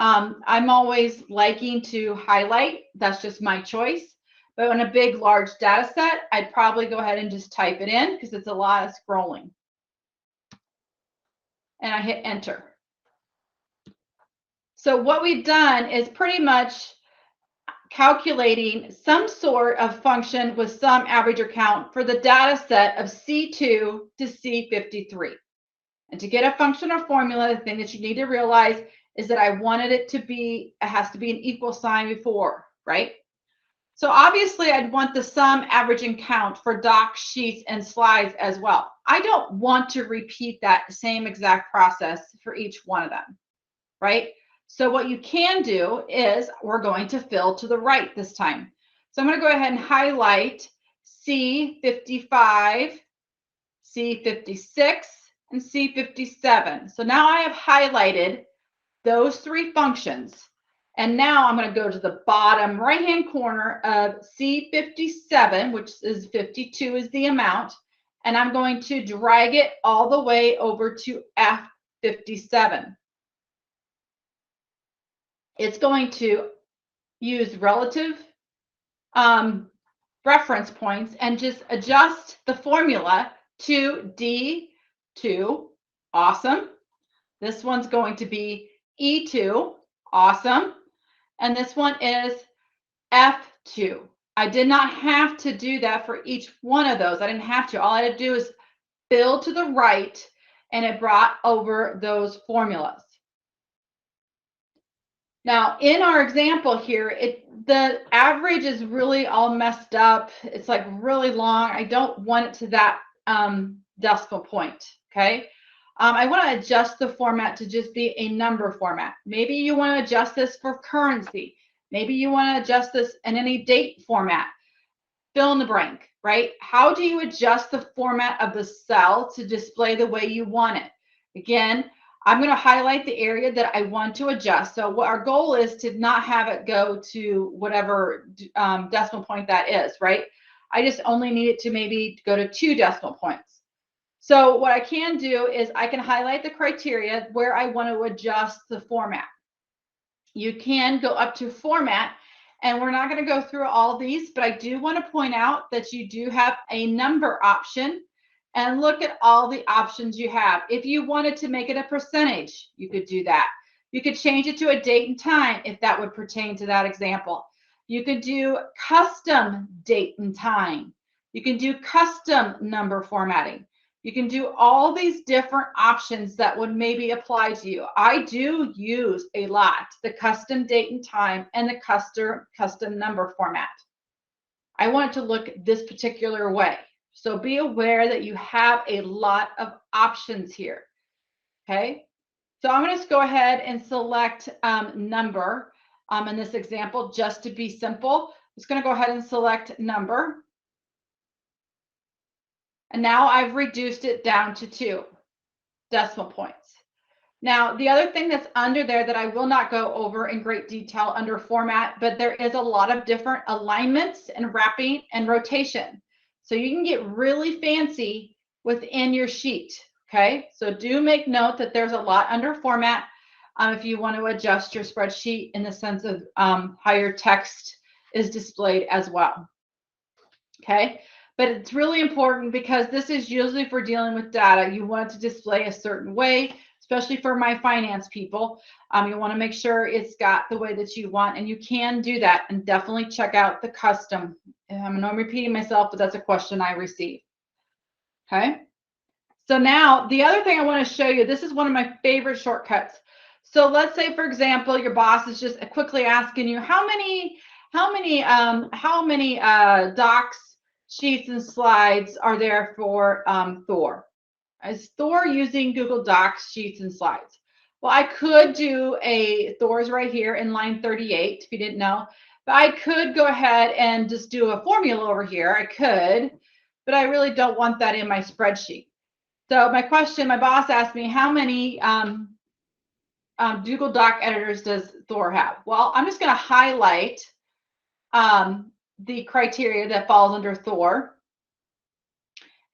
I'm always liking to highlight. That's just my choice. But on a big, large data set, I'd probably go ahead and just type it in because it's a lot of scrolling. And I hit enter. So what we've done is pretty much calculating some sort of function with some average or count for the data set of C2 to C53. And to get a function or formula, the thing that you need to realize is that I wanted it to be, it has to be an equal sign before, right? So obviously I'd want the sum, average, and count for docs, sheets, and slides as well. I don't want to repeat that same exact process for each one of them, right? So what you can do is we're going to fill to the right this time. So I'm going to go ahead and highlight C55, C56, and C57. So now I have highlighted those three functions. And now I'm going to go to the bottom right-hand corner of C57, which is 52 is the amount. And I'm going to drag it all the way over to F57. It's going to use relative reference points and just adjust the formula to D2. Awesome. This one's going to be E2. Awesome. And this one is F2. I did not have to do that for each one of those. I didn't have to. All I had to do is fill to the right, and it brought over those formulas. Now, in our example here, the average is really all messed up. It's like really long. I don't want it to that decimal point, okay? I want to adjust the format to just be a number format. Maybe you want to adjust this for currency. Maybe you want to adjust this in any date format. Fill in the blank, right? How do you adjust the format of the cell to display the way you want it? Again, I'm going to highlight the area that I want to adjust. So what our goal is to not have it go to whatever decimal point that is, right? I just only need it to maybe go to 2 decimal points. So what I can do is I can highlight the criteria where I want to adjust the format. You can go up to format, and we're not going to go through all these, but I do want to point out that you do have a number option, and look at all the options you have. If you wanted to make it a percentage, you could do that. You could change it to a date and time if that would pertain to that example. You could do custom date and time. You can do custom number formatting. You can do all these different options that would maybe apply to you. I do use a lot the custom date and time and the custom number format. I want it to look this particular way. So be aware that you have a lot of options here. Okay. So I'm going to just go ahead and select number in this example just to be simple. I'm just going to go ahead and select number. And now I've reduced it down to 2 decimal points. Now, the other thing that's under there that I will not go over in great detail under format, but there is a lot of different alignments and wrapping and rotation. So you can get really fancy within your sheet, okay? So do make note that there's a lot under format. if you want to adjust your spreadsheet in the sense of how your text is displayed as well. Okay, but it's really important because this is usually for dealing with data. You want it to display a certain way, especially for my finance people. You want to make sure it's got the way that you want, and you can do that. And definitely check out the custom. I know I'm repeating myself, but that's a question I receive. Okay. So now the other thing I want to show you, this is one of my favorite shortcuts. So let's say, for example, your boss is just quickly asking you how many docs, sheets, and slides are there for Thor? Is Thor using Google Docs, sheets, and slides? Well, I could do Thor's right here in line 38, if you didn't know. But I could go ahead and just do a formula over here. I could, but I really don't want that in my spreadsheet. So my boss asked me, how many Google Doc editors does Thor have? Well, I'm just going to highlight the criteria that falls under Thor.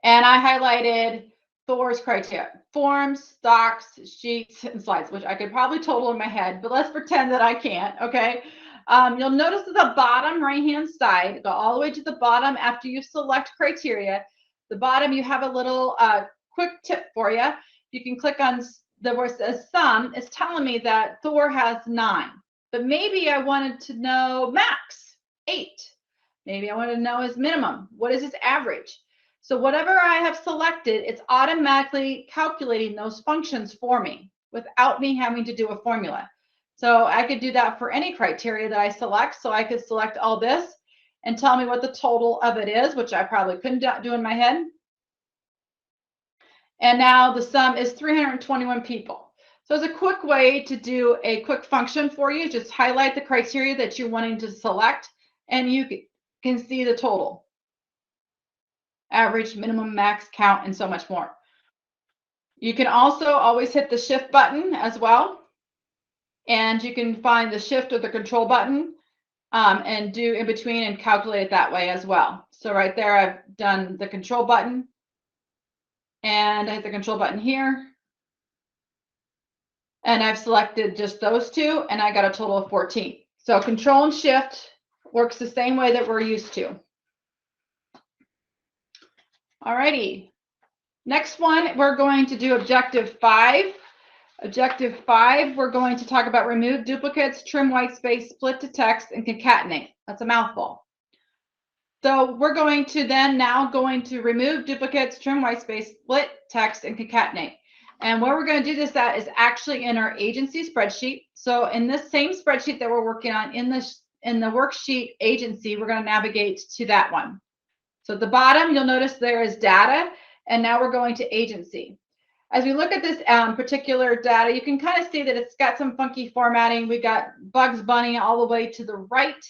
And I highlighted Thor's criteria: forms, docs, sheets, and slides, which I could probably total in my head, but let's pretend that I can't, okay? You'll notice at the bottom right-hand side, go all the way to the bottom after you select criteria. The bottom, you have a little quick tip for you. You can click on where it says sum. It's telling me that Thor has 9, but maybe I wanted to know max 8. Maybe I wanted to know his minimum. What is his average? So whatever I have selected, it's automatically calculating those functions for me without me having to do a formula. So I could do that for any criteria that I select. So I could select all this and tell me what the total of it is, which I probably couldn't do in my head. And now the sum is 321 people. So it's a quick way to do a quick function for you. Just highlight the criteria that you're wanting to select, and you can see the total. Average, minimum, max, count, and so much more. You can also always hit the shift button as well. And you can find the shift or the control button and do in between and calculate it that way as well. So right there, I've done the control button. And I hit the control button here. And I've selected just those two, and I got a total of 14. So control and shift works the same way that we're used to. All righty. Next one, we're going to do objective 5. Objective 5, we're going to talk about remove duplicates, trim white space, split to text, and concatenate. That's a mouthful. So we're going to remove duplicates, trim white space, split text, and concatenate. And where we're going to do this at is actually in our agency spreadsheet. So in this same spreadsheet that we're working on in the worksheet agency, we're going to navigate to that one. So at the bottom, you'll notice there is data, and now we're going to agency. As we look at this particular data, you can kind of see that it's got some funky formatting. We've got Bugs Bunny all the way to the right.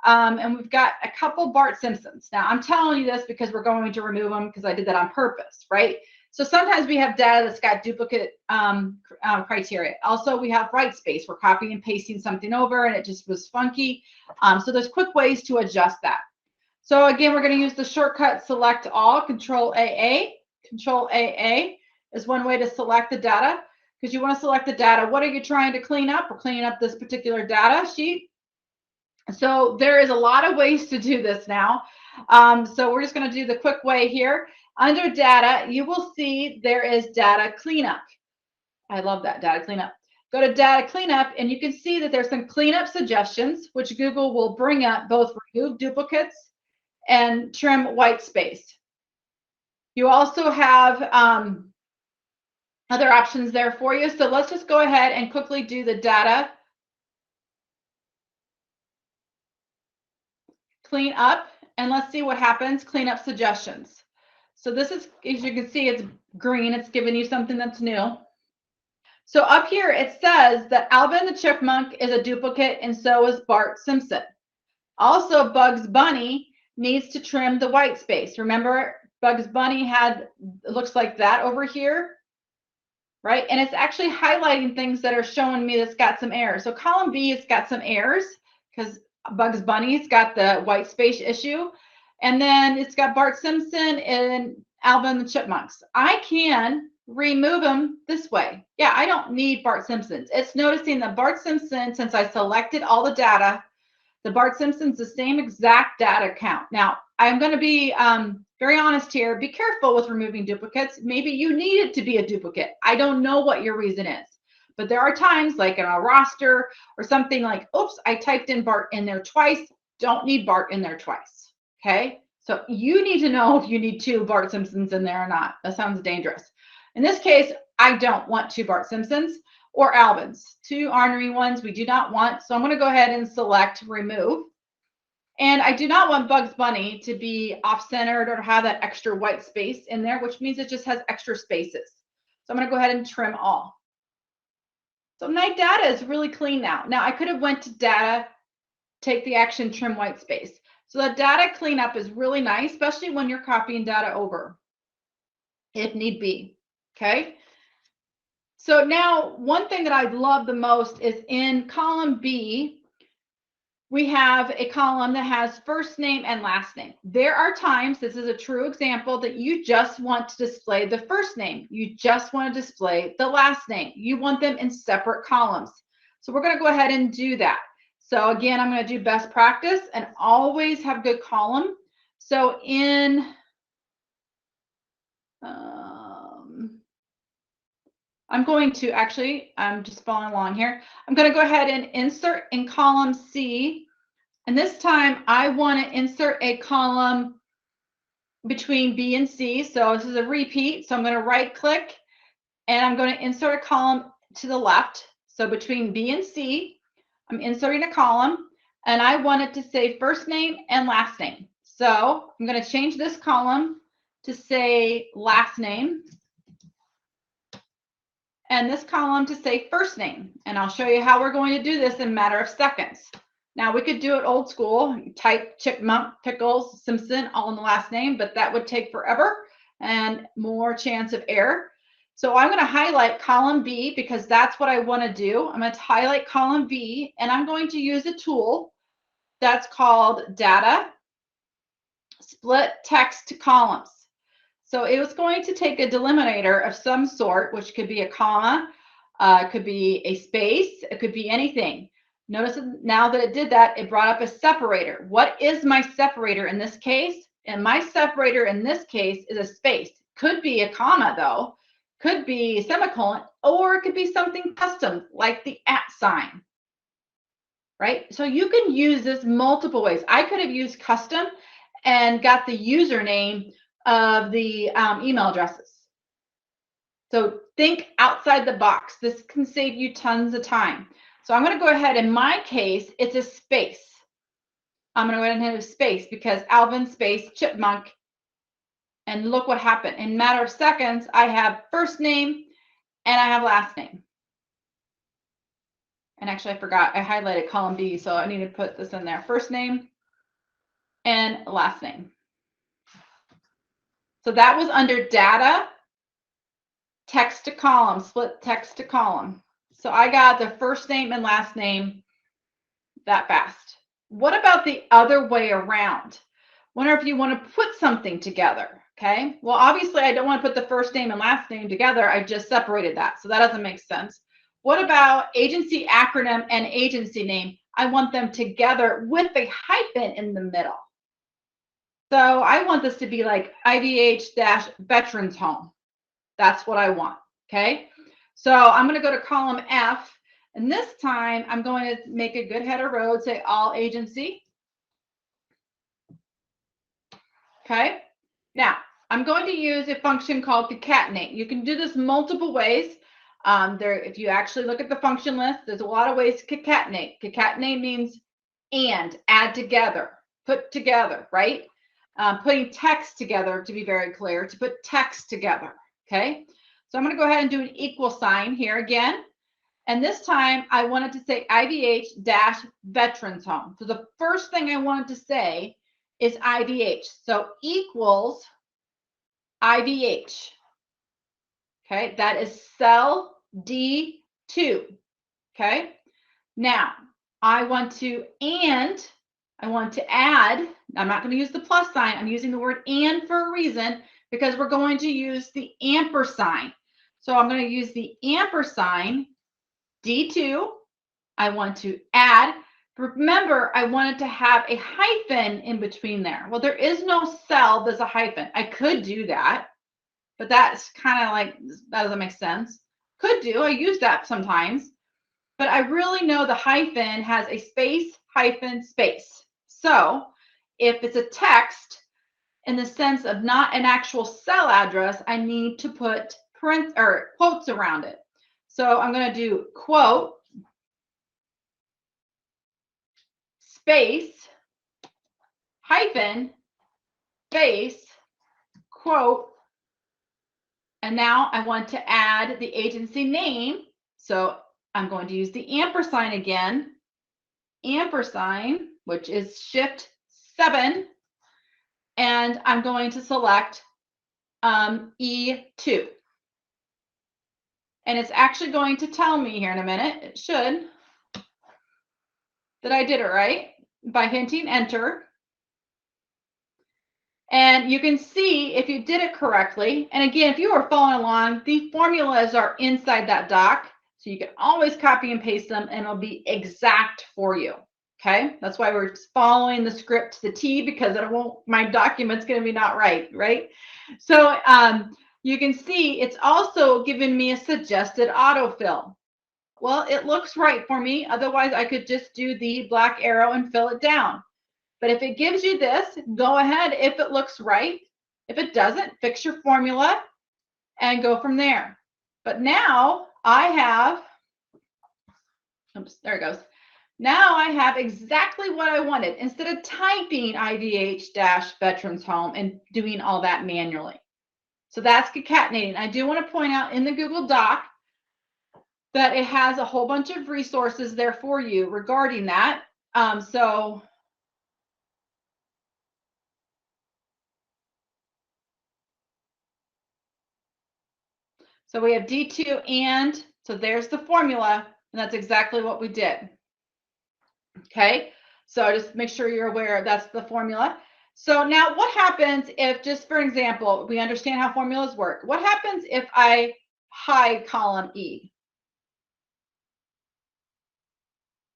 And we've got a couple Bart Simpsons. Now, I'm telling you this because we're going to remove them because I did that on purpose, right? So sometimes we have data that's got duplicate criteria. Also, we have white space. We're copying and pasting something over, and it just was funky. So there's quick ways to adjust that. So again, we're going to use the shortcut select all, Control AA. Control AA is one way to select the data because you want to select the data. What are you trying to clean up? We're cleaning up this particular data sheet. So there is a lot of ways to do this now. So we're just going to do the quick way here. Under data, you will see there is data cleanup. I love that, data cleanup. Go to data cleanup, and you can see that there's some cleanup suggestions, which Google will bring up, both remove duplicates and trim white space. You also have other options there for you. So let's just go ahead and quickly do the data clean up, and let's see what happens. Cleanup suggestions. So this is, as you can see, it's green. It's giving you something that's new. So up here, it says that Alvin the Chipmunk is a duplicate, and so is Bart Simpson. Also, Bugs Bunny needs to trim the white space. Remember, Bugs Bunny had, it looks like that over here, right? And it's actually highlighting things that are showing me that's got some errors. So column B has got some errors because Bugs Bunny's got the white space issue. And then it's got Bart Simpson and Alvin the Chipmunks. I can remove them this way. Yeah, I don't need Bart Simpson's. It's noticing that Bart Simpson, since I selected all the data, the Bart Simpson's the same exact data count. Now, I'm going to be very honest here. Be careful with removing duplicates. Maybe you need it to be a duplicate. I don't know what your reason is. But there are times, like in a roster or something like, oops, I typed in Bart in there twice. Don't need Bart in there twice. Okay? So you need to know if you need 2 Bart Simpsons in there or not. That sounds dangerous. In this case, I don't want 2 Bart Simpsons or Alvins. 2 ornery ones we do not want. So I'm going to go ahead and select remove. And I do not want Bugs Bunny to be off-centered or have that extra white space in there, which means it just has extra spaces. So I'm going to go ahead and trim all. So my data is really clean now. Now I could have went to data, take the action, trim white space. So the data cleanup is really nice, especially when you're copying data over, if need be. Okay. So now one thing that I love the most is in column B, we have a column that has first name and last name. There are times, this is a true example, that you just want to display the first name. You just want to display the last name. You want them in separate columns. So we're going to go ahead and do that. So again, I'm going to do best practice and always have good column. So in, I'm going to actually, I'm just following along here. I'm going to go ahead and insert in column C. And this time I want to insert a column between B and C. So this is a repeat. So I'm going to right click and I'm going to insert a column to the left. So between B and C, I'm inserting a column and I want it to say first name and last name. So I'm going to change this column to say last name and this column to say first name. And I'll show you how we're going to do this in a matter of seconds. Now we could do it old school, type Chipmunk, Pickles, Simpson, all in the last name, but that would take forever and more chance of error. So I'm going to highlight column B because that's what I want to do. I'm going to highlight column B and I'm going to use a tool that's called Data Split Text to Columns. So it was going to take a delimiter of some sort, which could be a comma, could be a space, it could be anything. Notice now that it did that, it brought up a separator. What is my separator in this case? And my separator in this case is a space. Could be a comma though, could be a semicolon, or it could be something custom like the @ sign, right? So you can use this multiple ways. I could have used custom and got the username of the email addresses. So think outside the box. This can save you tons of time. So I'm going to go ahead. In my case, it's a space. I'm going to go ahead and hit a space because Alvin space Chipmunk. And look what happened. In a matter of seconds, I have first name and I have last name. And actually, I forgot. I highlighted column B, so I need to put this in there. First name and last name. So that was under data, text to column, split text to column. So I got the first name and last name that fast. What about the other way around? Wonder if you want to put something together, okay? Well, obviously I don't want to put the first name and last name together. I just separated that, so that doesn't make sense. What about agency acronym and agency name? I want them together with a hyphen in the middle. So I want this to be like IVH-Veterans Home. That's what I want, okay? So I'm going to go to column F, and this time I'm going to make a good header row, say all agency. Okay, now I'm going to use a function called concatenate. You can do this multiple ways. If you actually look at the function list, there's a lot of ways to concatenate. Concatenate means and, add together, put together, right? Putting text together, to be very clear, to put text together, okay? So I'm going to go ahead and do an equal sign here again. And this time I wanted to say IVH-Veterans Home. So the first thing I wanted to say is IVH. So equals IVH. Okay, that is cell D2. Okay, now I want to add. I'm not going to use the plus sign. I'm using the word and for a reason because we're going to use the ampersand. So I'm going to use the ampersand, D2. I want to add. Remember, I wanted to have a hyphen in between there. Well, there is no cell that's a hyphen. I could do that, but that's kind of like, that doesn't make sense. Could do, I use that sometimes, but I really know the hyphen has a space, hyphen, space. So if it's a text in the sense of not an actual cell address, I need to put print or quotes around it. So I'm going to do quote, space, hyphen, space, quote, and now I want to add the agency name. So I'm going to use the ampersand again, ampersand, which is shift 7, and I'm going to select E2. And it's actually going to tell me here in a minute, it should, that I did it right by hitting enter. And you can see if you did it correctly. And again, if you are following along, the formulas are inside that doc. So you can always copy and paste them and it'll be exact for you. Okay, that's why we're following the script to the T, because it won't, my document's going to be not right, right? So you can see it's also giving me a suggested autofill. Well, it looks right for me. Otherwise, I could just do the black arrow and fill it down. But if it gives you this, go ahead if it looks right. If it doesn't, fix your formula and go from there. But now I have, oops, there it goes. Now I have exactly what I wanted instead of typing IVH-Veterans Home and doing all that manually. So that's concatenating. I do want to point out in the Google Doc that it has a whole bunch of resources there for you regarding that. So we have D2 and, so there's the formula, and that's exactly what we did. Okay, so just make sure you're aware that's the formula. So now what happens if, just for example, we understand how formulas work. What happens if I hide column E?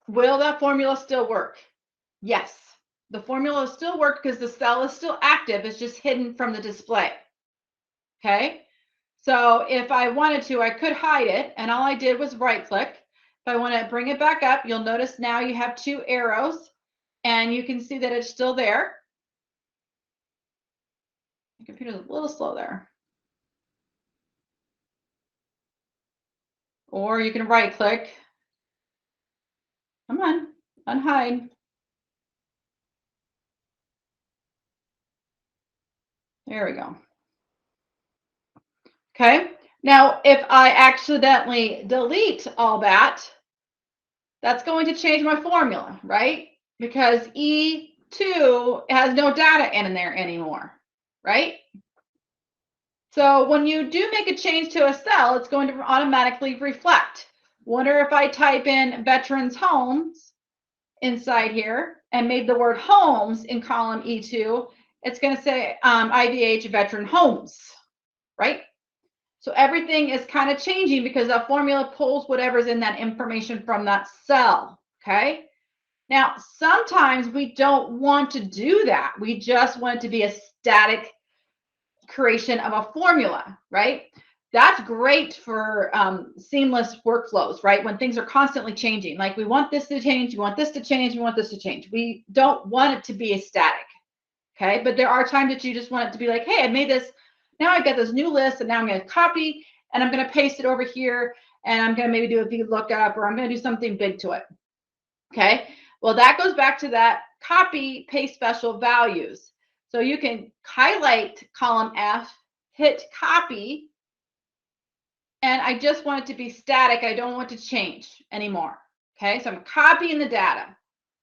Will that formula still work? Yes, the formula will still work because the cell is still active. It's just hidden from the display. Okay, so if I wanted to, I could hide it, and all I did was right click. If I want to bring it back up, you'll notice now you have 2 arrows, and you can see that it's still there. The computer's a little slow there. Or you can right click. Come on, unhide. There we go. Okay, now if I accidentally delete all that, that's going to change my formula, right? Because E2 has no data in there anymore, right? So when you do make a change to a cell, it's going to automatically reflect. Wonder if I type in Veterans Homes inside here and made the word homes in column E2, it's going to say IVH Veteran Homes, right? So everything is kind of changing because that formula pulls whatever's in that information from that cell, okay? Now, sometimes we don't want to do that. We just want it to be a static creation of a formula, right? That's great for seamless workflows, right? When things are constantly changing, like we want this to change, we want this to change, we want this to change. We don't want it to be a static, okay? But there are times that you just want it to be like, hey, I made this, now I've got this new list, and now I'm going to copy, and I'm going to paste it over here, and I'm going to maybe do a VLOOKUP, or I'm going to do something big to it, okay? Well, that goes back to that copy, paste special values. So you can highlight column F, hit copy, and I just want it to be static. I don't want it to change anymore. Okay, so I'm copying the data.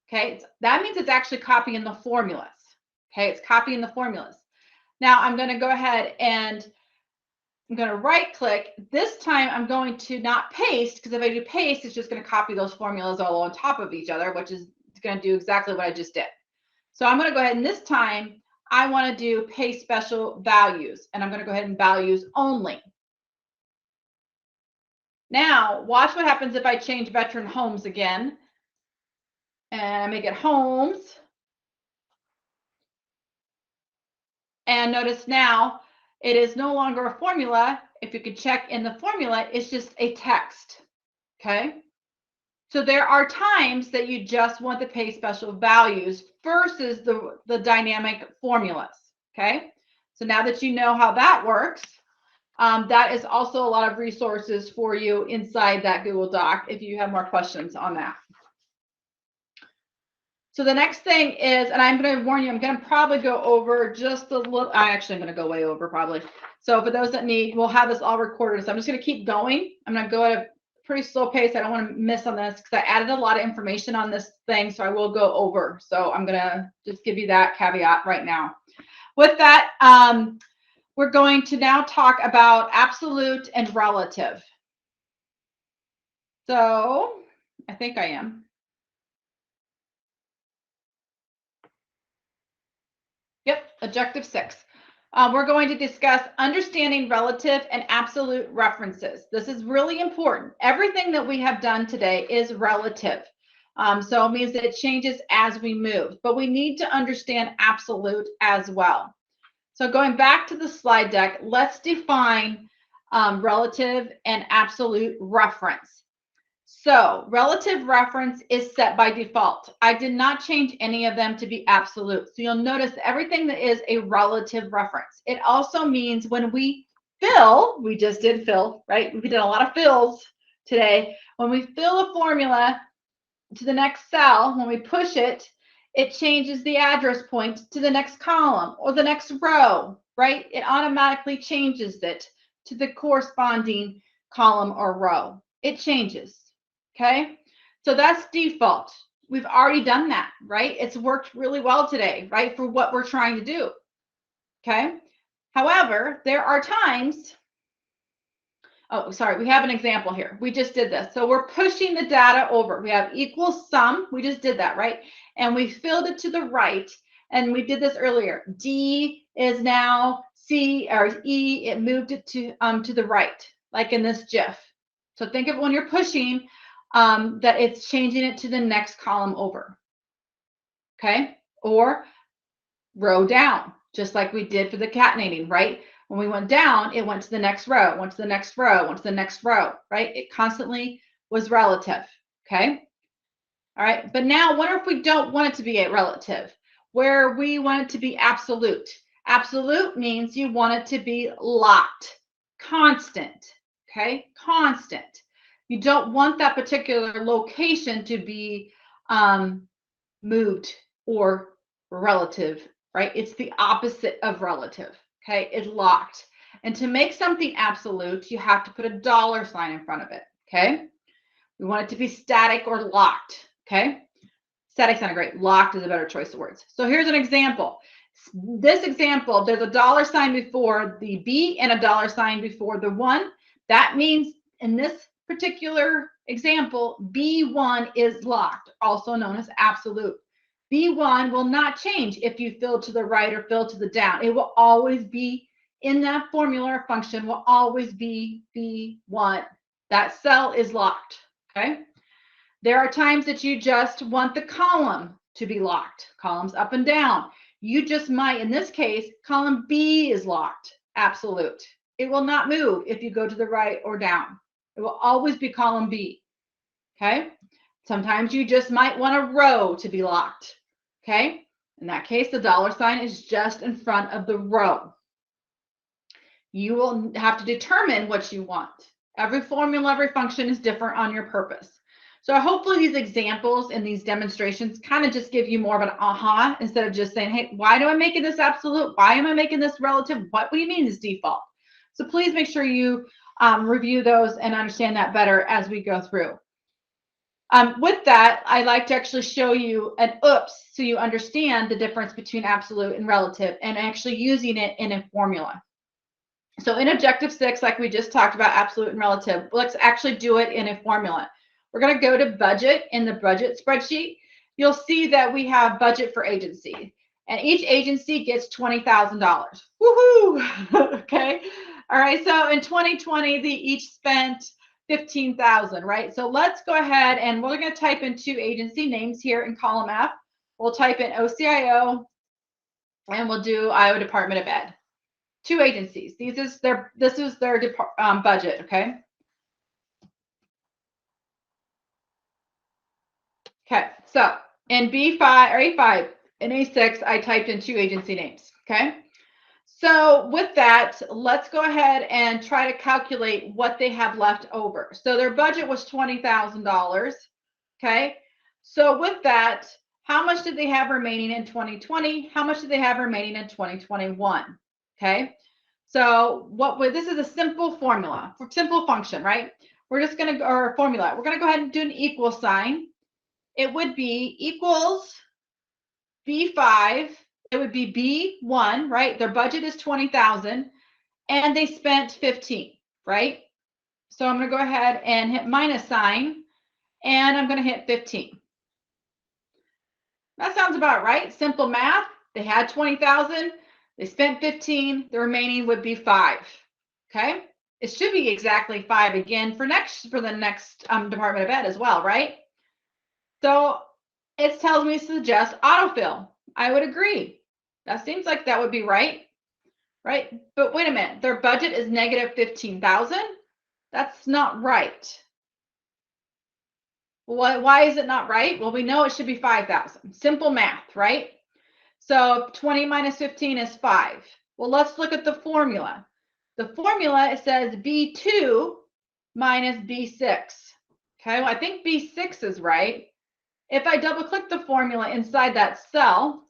Okay, that means it's actually copying the formulas. Okay, it's copying the formulas. Now I'm going to go ahead and I'm going to right click. This time I'm going to not paste, because if I do paste, it's just going to copy those formulas all on top of each other, which is going to do exactly what I just did. So I'm going to go ahead and this time I want to do paste special values, and I'm going to go ahead and values only. Now, watch what happens if I change veteran homes again. And I make it homes. And notice now, it is no longer a formula. If you could check in the formula, it's just a text, okay? So there are times that you just want to pay special values versus the dynamic formulas, okay? So now that you know how that works, that is also a lot of resources for you inside that Google Doc if you have more questions on that. So the next thing is, and I'm going to warn you, I'm going to probably go over just a little. I actually am going to go way over probably. So for those that need, we'll have this all recorded. So I'm just going to keep going. I'm going to go at a pretty slow pace. I don't want to miss on this because I added a lot of information on this thing. So I will go over. So I'm going to just give you that caveat right now. With that, we're going to now talk about absolute and relative. So I think I am. Yep, objective 6. We're going to discuss understanding relative and absolute references. This is really important. Everything that we have done today is relative. So it means that it changes as we move, but we need to understand absolute as well. So going back to the slide deck, let's define relative and absolute reference. So relative reference is set by default. I did not change any of them to be absolute. So you'll notice everything that is a relative reference. It also means when we fill, we just did fill, right? We did a lot of fills today. When we fill a formula to the next cell, when we push it, it changes the address point to the next column or the next row, right? It automatically changes it to the corresponding column or row. It changes. Okay, so that's default. We've already done that, right? It's worked really well today, right, for what we're trying to do. Okay, however, there are times, oh, sorry, we have an example here. We just did this. So we're pushing the data over. We have equal sum. We just did that, right? And we filled it to the right. And we did this earlier. D is now C or E. It moved it to the right, like in this GIF. So think of when you're pushing, that it's changing it to the next column over, okay? Or row down, just like we did for the concatenating, right? When we went down, it went to the next row, went to the next row, went to the next row, right? It constantly was relative, okay? All right, but now what if we don't want it to be a relative, where we want it to be absolute? Absolute means you want it to be locked, constant, okay? Constant. You don't want that particular location to be moved or relative, right? It's the opposite of relative, okay? It's locked. And to make something absolute, you have to put a $sign in front of it, okay? We want it to be static or locked, okay? Static's not great. Locked is a better choice of words. So here's an example. This example, there's a $sign before the B and a $sign before the 1. That means in this particular example, B1 is locked, also known as absolute. B1 will not change if you fill to the right or fill to the down. It will always be in that formula or function, will always be B1. That cell is locked, okay? There are times that you just want the column to be locked, columns up and down. You just might, in this case, column B is locked, absolute. It will not move if you go to the right or down. It will always be column B, okay? Sometimes you just might want a row to be locked, okay? In that case, the $sign is just in front of the row. You will have to determine what you want. Every formula, every function is different on your purpose. So hopefully these examples and these demonstrations kind of just give you more of an aha instead of just saying, hey, why do I make this absolute? Why am I making this relative? What do you mean is default? So please make sure you review those and understand that better as we go through. With that, I like to actually show you an oops so you understand the difference between absolute and relative and actually using it in a formula. So in objective 6, like we just talked about absolute and relative, let's actually do it in a formula. We're going to go to budget in the budget spreadsheet. You'll see that we have budget for agency, and each agency gets $20,000. Woohoo! Okay. All right. So in 2020, they each spent 15,000, right? So let's go ahead and we're going to type in 2 agency names here in column F. We'll type in OCIO and we'll do Iowa Department of Ed. 2 agencies. This is their budget, okay? Okay, so in B5 or A5 and A6, I typed in 2 agency names, okay? So with that, let's go ahead and try to calculate what they have left over. So their budget was $20,000, okay? So with that, how much did they have remaining in 2020? How much did they have remaining in 2021, okay? So this is a simple formula, simple function, right? We're just going to, or formula, we're going to go ahead and do an equal sign. It would be equals B5, it would be B1, right? Their budget is 20,000 and they spent 15, right? So I'm going to go ahead and hit minus sign and I'm going to hit 15. That sounds about right. Simple math. They had 20,000, they spent 15, the remaining would be 5. Okay? It should be exactly 5 again for the next Department of Ed as well, right? So it tells me to suggest autofill. I would agree. That seems like that would be right, right? But wait a minute, their budget is negative 15,000. That's not right. Why is it not right? Well, we know it should be 5,000. Simple math, right? So 20 minus 15 is 5. Well, let's look at the formula. The formula, it says B2 minus B6. Okay, well, I think B6 is right. If I double click the formula inside that cell,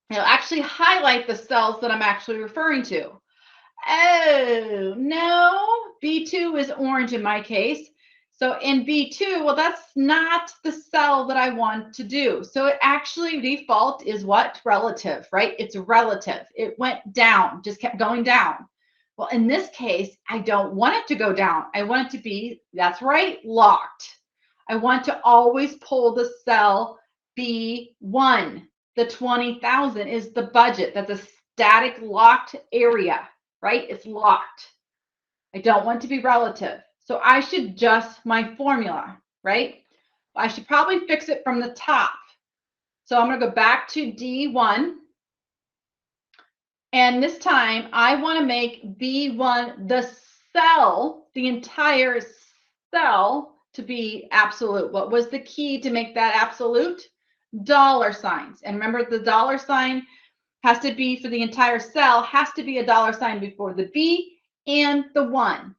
it'll actually highlight the cells that I'm actually referring to. Oh, no, B2 is orange in my case. So in B2, well, that's not the cell that I want to do. So it actually default is what? Relative, right? It's relative. It went down, just kept going down. Well, in this case, I don't want it to go down. I want it to be, that's right, locked. I want to always pull the cell B1. The 20,000 is the budget. That's a static locked area, right? It's locked. I don't want to be relative. So I should adjust my formula, right? I should probably fix it from the top. So I'm going to go back to D1. And this time I want to make B1 the cell, the entire cell, to be absolute. What was the key to make that absolute? Dollar signs. And remember, the dollar sign has to be for the entire cell, has to be a dollar sign before the B and the 1.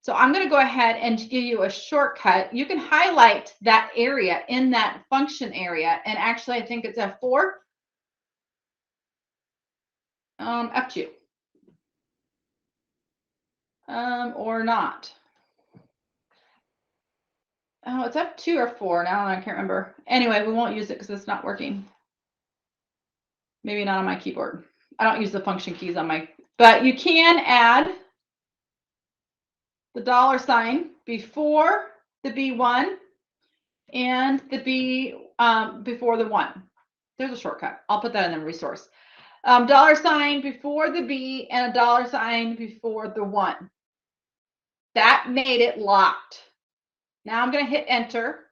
So I'm going to go ahead and give you a shortcut. You can highlight that area in that function area. And actually, I think it's F4. F2. Or not. Oh, it's F2 or 4 now. I can't remember. Anyway, we won't use it because it's not working. Maybe not on my keyboard. I don't use the function keys on my, but you can add the dollar sign before the B1 and the B before the 1. There's a shortcut. I'll put that in the resource. Dollar sign before the B and a dollar sign before the 1. That made it locked. Now I'm going to hit enter.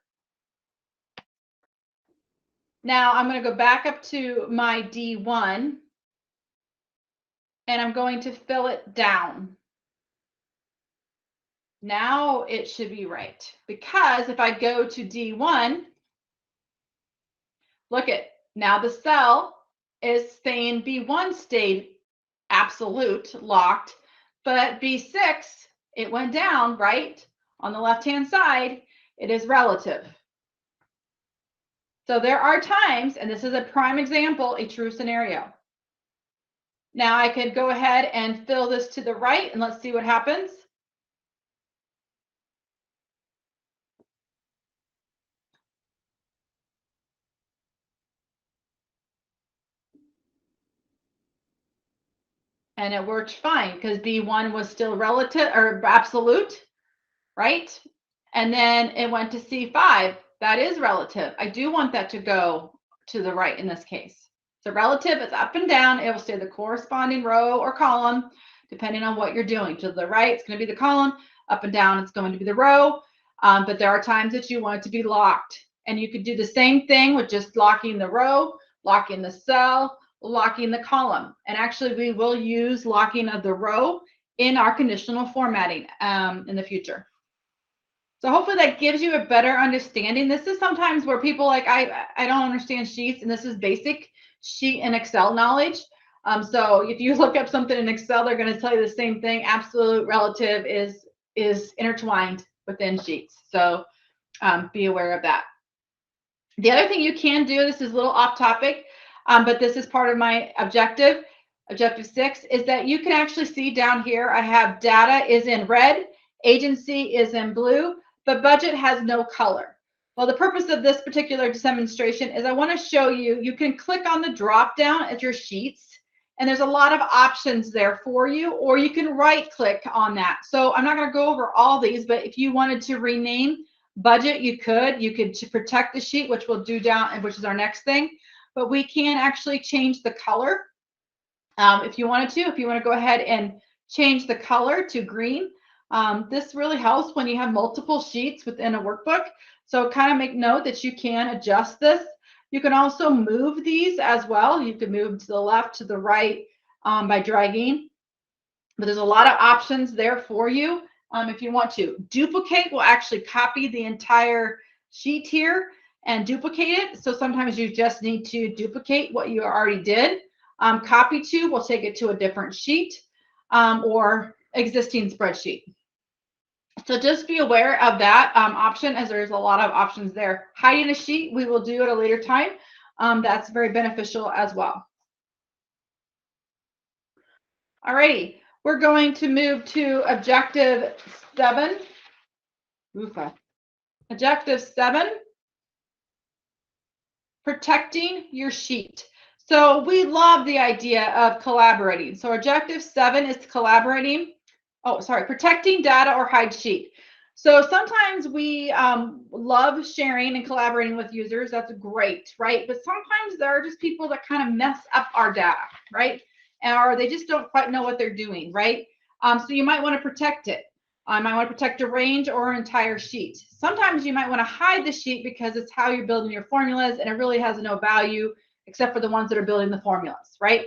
Now I'm going to go back up to my D1 and I'm going to fill it down. Now it should be right, because if I go to D1, look at, now the cell is saying B1 stayed absolute, locked, but B6, it went down, right? On the left-hand side, it is relative. So there are times, and this is a prime example, a true scenario. Now I could go ahead and fill this to the right, and let's see what happens. And it worked fine because B1 was still relative or absolute, right? And then it went to C5. That is relative. I do want that to go to the right in this case. So relative is up and down. It will stay the corresponding row or column, depending on what you're doing. To the right, it's going to be the column. Up and down, it's going to be the row. But there are times that you want it to be locked. And you could do the same thing with just locking the row, locking the cell, locking the column. And actually, we will use locking of the row in our conditional formatting in the future. So hopefully that gives you a better understanding. This is sometimes where people like, I don't understand sheets, and this is basic sheet and Excel knowledge. So if you look up something in Excel, they're going to tell you the same thing. Absolute relative is intertwined within sheets. So be aware of that. The other thing you can do, this is a little off topic, but this is part of my objective 6, is that you can actually see down here, I have data is in red, agency is in blue, but budget has no color. Well, the purpose of this particular demonstration is I want to show you, you can click on the drop down at your sheets, and there's a lot of options there for you, or you can right click on that. So I'm not going to go over all these, but if you wanted to rename budget, you could protect the sheet, which we'll do down, which is our next thing, but we can actually change the color if you wanted to. If you want to go ahead and change the color to green, this really helps when you have multiple sheets within a workbook. So kind of make note that you can adjust this. You can also move these as well. You can move to the left, to the right by dragging, but there's a lot of options there for you. If you want to duplicate, we'll actually copy the entire sheet here and duplicate it. So sometimes you just need to duplicate what you already did. Copy to, we'll take it to a different sheet or existing spreadsheet. So just be aware of that option, as there's a lot of options there. Hiding a sheet, we will do at a later time. That's very beneficial as well. All righty. We're going to move to objective 7. Objective 7, protecting your sheet. So we love the idea of collaborating. So objective 7 is collaborating. Protecting data or hide sheet. So sometimes we love sharing and collaborating with users. That's great, right? But sometimes there are just people that kind of mess up our data, right? Or they just don't quite know what they're doing, right? So you might want to protect it. I might want to protect a range or an entire sheet. Sometimes you might want to hide the sheet because it's how you're building your formulas, and it really has no value except for the ones that are building the formulas, right?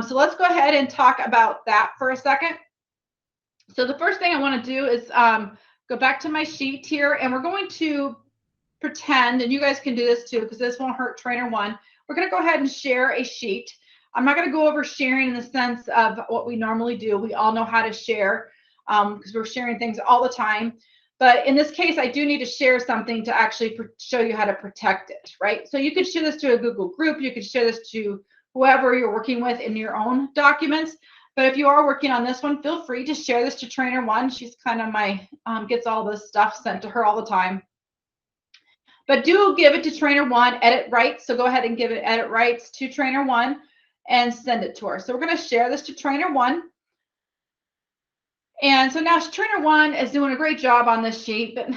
So let's go ahead and talk about that for a second. So the first thing I want to do is go back to my sheet here, and we're going to pretend, and you guys can do this too because this won't hurt trainer 1. We're going to go ahead and share a sheet. I'm not going to go over sharing in the sense of what we normally do. We all know how to share because we're sharing things all the time. But in this case, I do need to share something to actually show you how to protect it, right? So you could share this to a Google group. You could share this to whoever you're working with in your own documents. But if you are working on this one, feel free to share this to trainer 1. She's kind of my, gets all this stuff sent to her all the time. But do give it to trainer 1, edit rights. So go ahead and give it edit rights to trainer 1 and send it to her. So we're going to share this to trainer 1. And so now trainer 1 is doing a great job on this sheet, but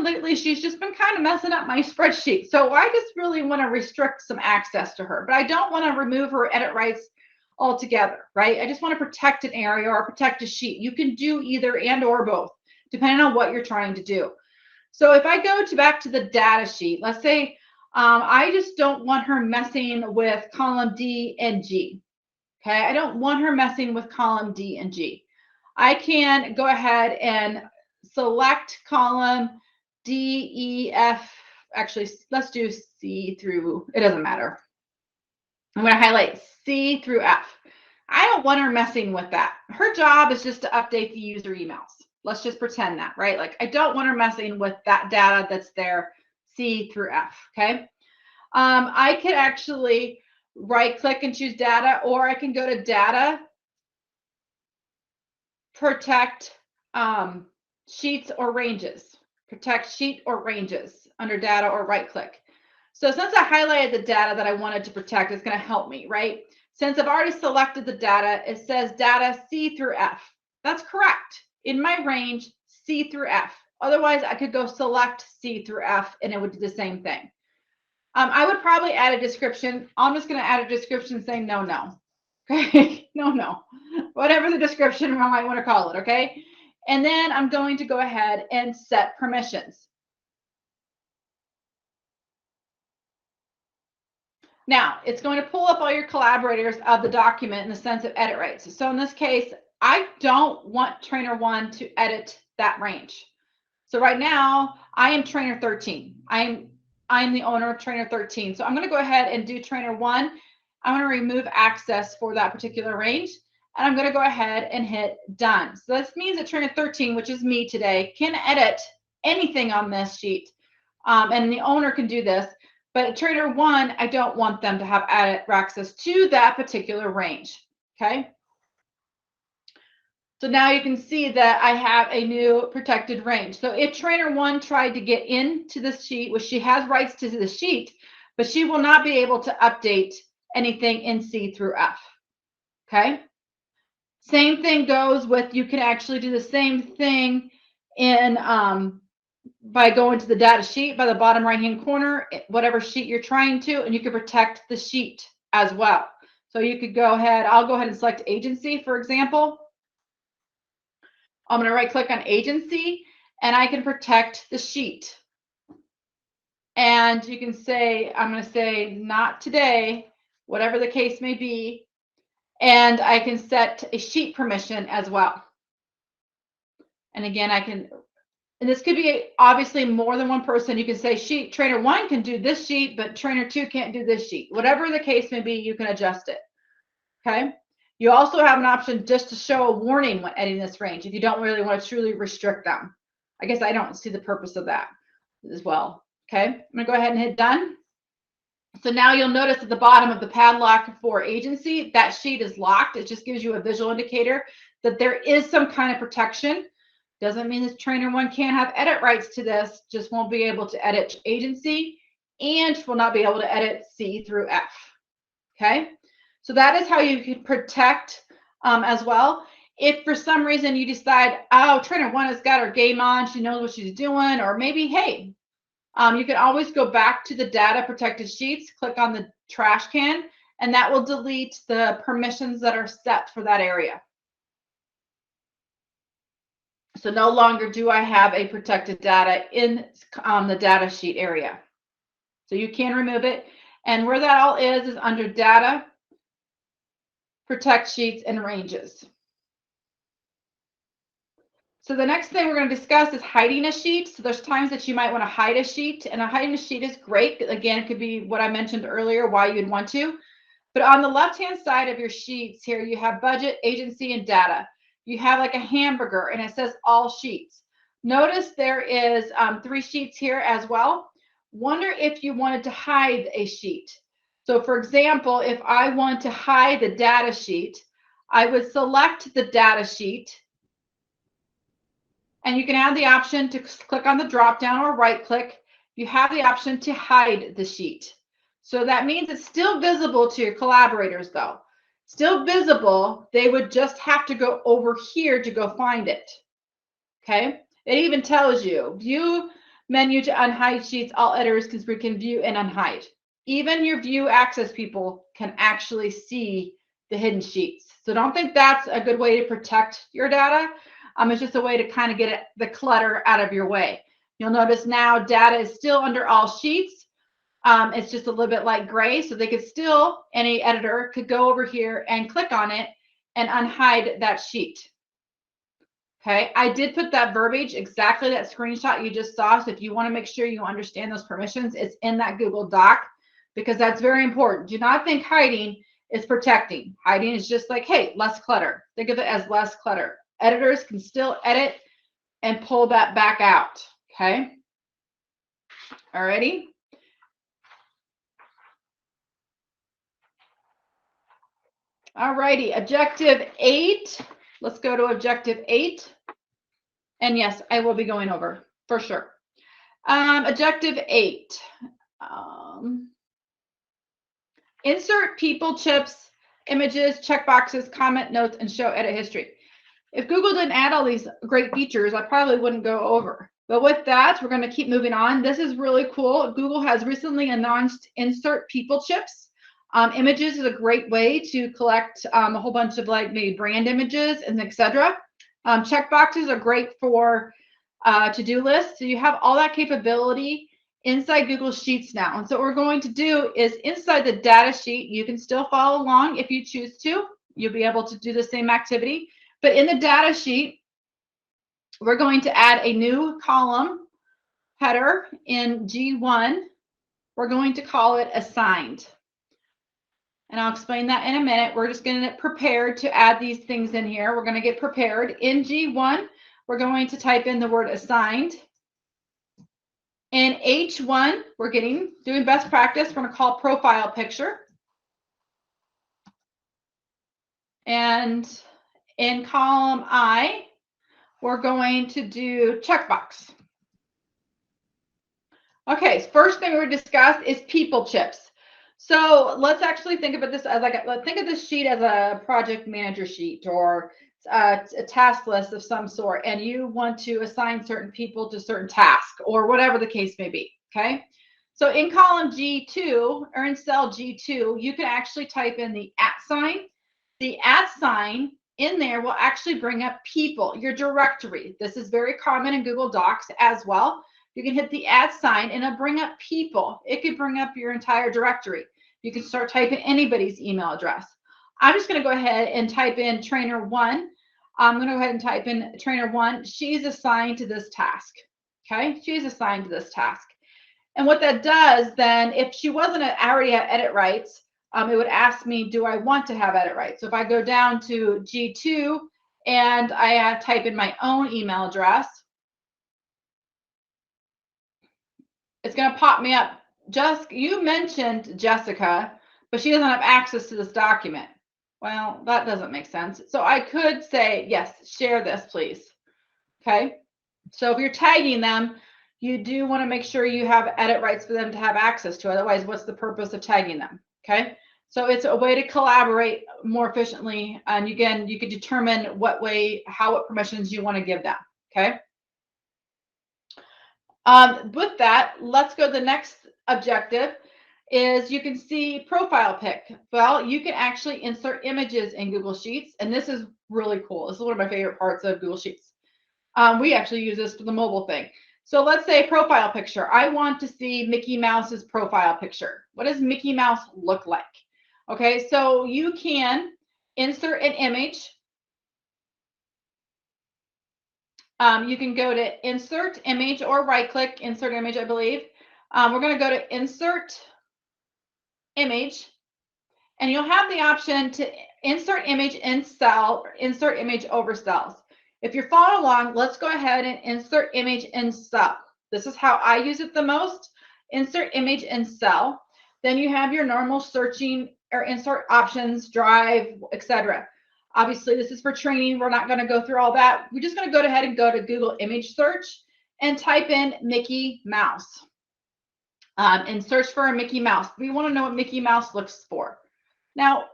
lately she's just been kind of messing up my spreadsheet. So I just really want to restrict some access to her, but I don't want to remove her edit rights altogether, right? I just want to protect an area or protect a sheet. You can do either and or both, depending on what you're trying to do. So if I go back to the data sheet, let's say I just don't want her messing with column D and G. Okay, I don't want her messing with column D and G. I can go ahead and select column D, E, F. Actually, let's do C through, it doesn't matter. I'm going to highlight C through F. I don't want her messing with that. Her job is just to update the user emails. Let's just pretend that, right? Like I don't want her messing with that data that's there, C through F, okay? I could actually right click and choose data, or I can go to data, protect sheets or ranges, protect sheet or ranges under data or right click. So since I highlighted the data that I wanted to protect, it's going to help me, right? Since I've already selected the data, it says data C through F. That's correct. In my range, C through F. Otherwise, I could go select C through F and it would do the same thing. I would probably add a description. I'm just going to add a description saying no. Okay, no. Whatever the description I might want to call it, okay? And then I'm going to go ahead and set permissions. Now, it's going to pull up all your collaborators of the document in the sense of edit rights. So in this case, I don't want trainer 1 to edit that range. So right now, I am trainer 13. I'm the owner of trainer 13. So I'm going to go ahead and do trainer 1. I'm going to remove access for that particular range. And I'm going to go ahead and hit done. So this means that trainer 13, which is me today, can edit anything on this sheet. And the owner can do this. But trainer 1, I don't want them to have access to that particular range. Okay. So now you can see that I have a new protected range. So if trainer 1 tried to get into the sheet, which she has rights to the sheet, but she will not be able to update anything in C through F. Okay. Same thing goes with, you can actually do the same thing in by going to the data sheet by the bottom right hand corner, whatever sheet you're trying to, and you can protect the sheet as well. So you could go ahead, I'll go ahead and select agency, for example. I'm going to right click on agency and I can protect the sheet. And you can say, I'm going to say not today, whatever the case may be. And I can set a sheet permission as well. And again, I can, and this could be obviously more than one person. You can say sheet trainer 1 can do this sheet, but trainer 2 can't do this sheet. Whatever the case may be, you can adjust it. Okay. You also have an option just to show a warning when editing this range if you don't really want to truly restrict them. I guess I don't see the purpose of that as well. Okay, I'm going to go ahead and hit done. So now you'll notice at the bottom of the padlock for agency, that sheet is locked. It just gives you a visual indicator that there is some kind of protection. Doesn't mean this trainer 1 can't have edit rights to this, just won't be able to edit agency and will not be able to edit C through F. Okay. So that is how you can protect as well. If for some reason you decide, oh, trainer 1 has got her game on, she knows what she's doing, or maybe, hey, you can always go back to the data protected sheets, click on the trash can, and that will delete the permissions that are set for that area. So no longer do I have a protected data in the data sheet area. So you can remove it. And where that all is under data, protect sheets and ranges. So the next thing we're going to discuss is hiding a sheet. So there's times that you might want to hide a sheet, and hiding a sheet is great. Again, it could be what I mentioned earlier, why you'd want to. But on the left-hand side of your sheets here, you have budget, agency, and data. You have like a hamburger, and it says all sheets. Notice there is 3 sheets here as well. Wonder if you wanted to hide a sheet. So for example, if I want to hide the data sheet, I would select the data sheet, and you can have the option to click on the drop down or right click. You have the option to hide the sheet. So that means it's still visible to your collaborators though. Still visible, they would just have to go over here to go find it. Okay, it even tells you, view menu to unhide sheets, all editors can view and unhide. Even your view access people can actually see the hidden sheets. So don't think that's a good way to protect your data. It's just a way to kind of get the clutter out of your way. You'll notice now data is still under all sheets. It's just a little bit like gray, so they could still, any editor could go over here and click on it and unhide that sheet. Okay, I did put that verbiage, exactly that screenshot you just saw. So if you want to make sure you understand those permissions, it's in that Google Doc, because that's very important. Do not think hiding is protecting. Hiding is just like, hey, less clutter. Think of it as less clutter. Editors can still edit and pull that back out. Okay. Alrighty. Alrighty. Objective 8. Let's go to objective 8. And yes, I will be going over for sure. Objective 8. Insert people, chips, images, checkboxes, comment, notes, and show edit history. If Google didn't add all these great features, I probably wouldn't go over. But with that, we're going to keep moving on. This is really cool. Google has recently announced insert people chips. Images is a great way to collect a whole bunch of like maybe brand images and etc. Checkboxes are great for to-do lists. So you have all that capability inside Google Sheets now. And so what we're going to do is inside the data sheet, you can still follow along if you choose to. You'll be able to do the same activity. But in the data sheet, we're going to add a new column header in G1. We're going to call it assigned. And I'll explain that in a minute. We're just going to get prepared to add these things in here. We're going to get prepared. In G1, we're going to type in the word assigned. In H1, we're doing best practice. We're going to call profile picture. And in column I, we're going to do checkbox. Okay, first thing we're discuss is people chips. So let's actually think about this as think of this sheet as a project manager sheet or a task list of some sort, and you want to assign certain people to certain tasks or whatever the case may be. Okay, so in column G2 or in cell G2, you can actually type in the @ sign. The @ sign in there will actually bring up people, your directory. This is very common in Google Docs as well. You can hit the @ sign and it'll bring up people. It could bring up your entire directory. You can start typing anybody's email address. I'm just going to go ahead and type in trainer 1. I'm going to go ahead and type in trainer 1. She's assigned to this task. Okay, she's assigned to this task. And what that does then, if she wasn't already at edit rights, it would ask me, do I want to have edit rights? So if I go down to G2 and I type in my own email address, it's going to pop me up. You mentioned Jessica, but she doesn't have access to this document. Well, that doesn't make sense. So I could say, yes, share this, please. Okay. So if you're tagging them, you do want to make sure you have edit rights for them to have access to. Otherwise, what's the purpose of tagging them? Okay. So it's a way to collaborate more efficiently. And again, you could determine what permissions you want to give them. Okay. With that, let's go to the next objective is you can see profile pic. Well, you can actually insert images in Google Sheets, and this is really cool. This is one of my favorite parts of Google Sheets. We actually use this for the mobile thing. So let's say profile picture. I want to see Mickey Mouse's profile picture. What does Mickey Mouse look like? Okay, so you can insert an image. You can go to insert image or right click, insert image, I believe. We're going to go to insert image, and you'll have the option to insert image in cell or insert image over cells. If you're following along, let's go ahead and insert image in cell. This is how I use it the most. Insert image in cell. Then you have your normal searching or insert options, drive, etc. Obviously, this is for training. We're not going to go through all that. We're just going to go ahead and go to Google image search and type in Mickey Mouse. And search for a Mickey Mouse. We want to know what Mickey Mouse looks for. Now,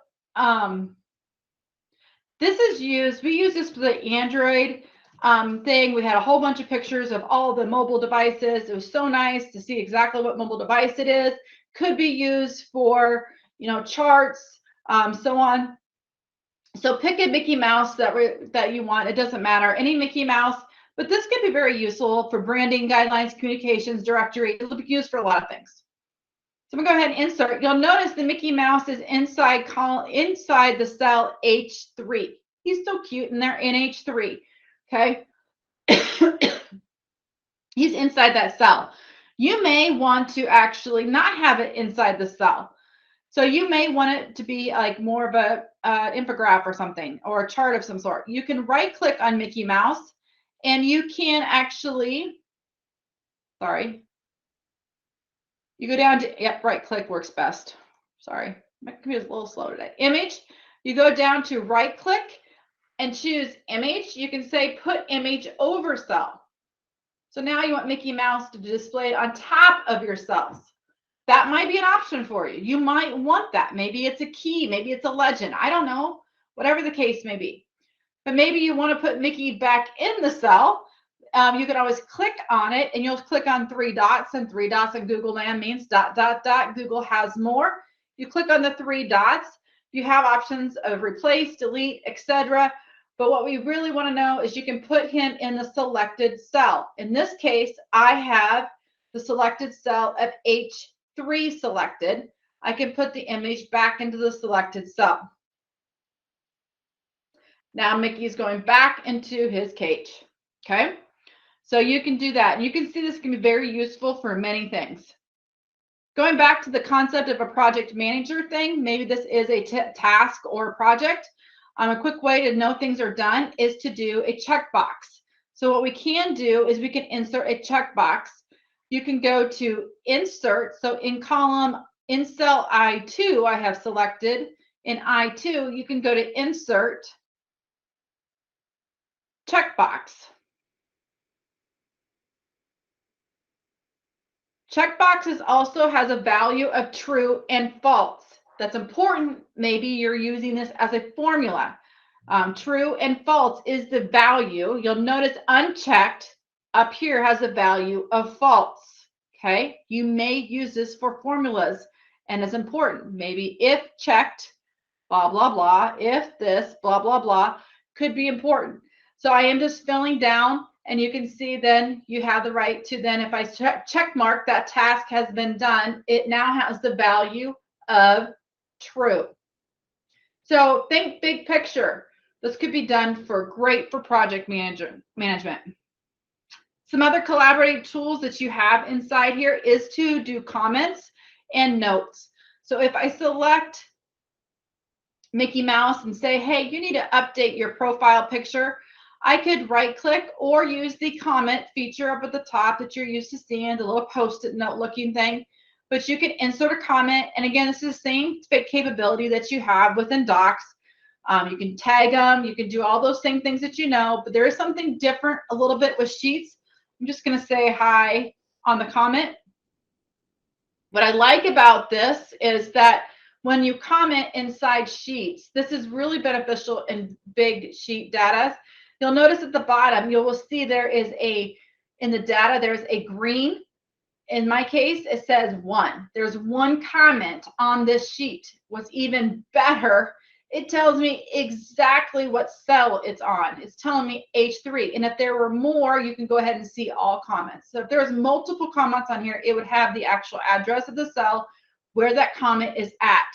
this is used, we use this for the Android thing. We had a whole bunch of pictures of all the mobile devices. It was so nice to see exactly what mobile device it is. Could be used for, charts, so on. So pick a Mickey Mouse that you want. It doesn't matter. Any Mickey Mouse. But this can be very useful for branding, guidelines, communications, directory. It'll be used for a lot of things. So I'm going to go ahead and insert. You'll notice the Mickey Mouse is inside the cell H3. He's so cute, and they're in H3. Okay. He's inside that cell. You may want to actually not have it inside the cell. So you may want it to be like more of a infographic or something, or a chart of some sort. You can right click on Mickey Mouse. And you can actually, you go down to, right click works best. Sorry, my computer's a little slow today. Image, you go down to right click and choose image. You can say put image over cell. So now you want Mickey Mouse to display on top of your cells. That might be an option for you. You might want that. Maybe it's a key, maybe it's a legend. I don't know, whatever the case may be. But maybe you want to put Mickey back in the cell. You can always click on it, and you'll click on 3 dots, and 3 dots in Google Land means ... Google has more. You click on the 3 dots. You have options of replace, delete, etc. But what we really want to know is you can put him in the selected cell. In this case, I have the selected cell of H3 selected. I can put the image back into the selected cell. Now Mickey's going back into his cage. Okay, so you can do that. And you can see this can be very useful for many things. Going back to the concept of a project manager thing, maybe this is a task or a project. A quick way to know things are done is to do a checkbox. So what we can do is we can insert a checkbox. You can go to insert. So in cell I2, I have selected. In I2, you can go to insert checkbox. Checkboxes also has a value of true and false. That's important. Maybe you're using this as a formula. True and false is the value. You'll notice unchecked up here has a value of false. Okay, you may use this for formulas and it's important. Maybe if checked, blah, blah, blah, if this, blah, blah, blah, could be important. So I am just filling down. And you can see then you have the right to then, if I check mark that task has been done, it now has the value of true. So think big picture. This could be done great for project management. Some other collaborative tools that you have inside here is to do comments and notes. So if I select Mickey Mouse and say, hey, you need to update your profile picture, I could right click or use the comment feature up at the top that you're used to seeing, the little post-it note looking thing. But you can insert a comment. And again, this is the same capability that you have within Docs. You can tag them. You can do all those same things that you know. But there is something different a little bit with Sheets. I'm just going to say hi on the comment. What I like about this is that when you comment inside Sheets, this is really beneficial in big sheet data. You'll notice at the bottom, you will see there is in the data, there's a green. In my case, it says 1. There's 1 comment on this sheet. What's even better, it tells me exactly what cell it's on. It's telling me H3. And if there were more, you can go ahead and see all comments. So if there's multiple comments on here, it would have the actual address of the cell where that comment is at.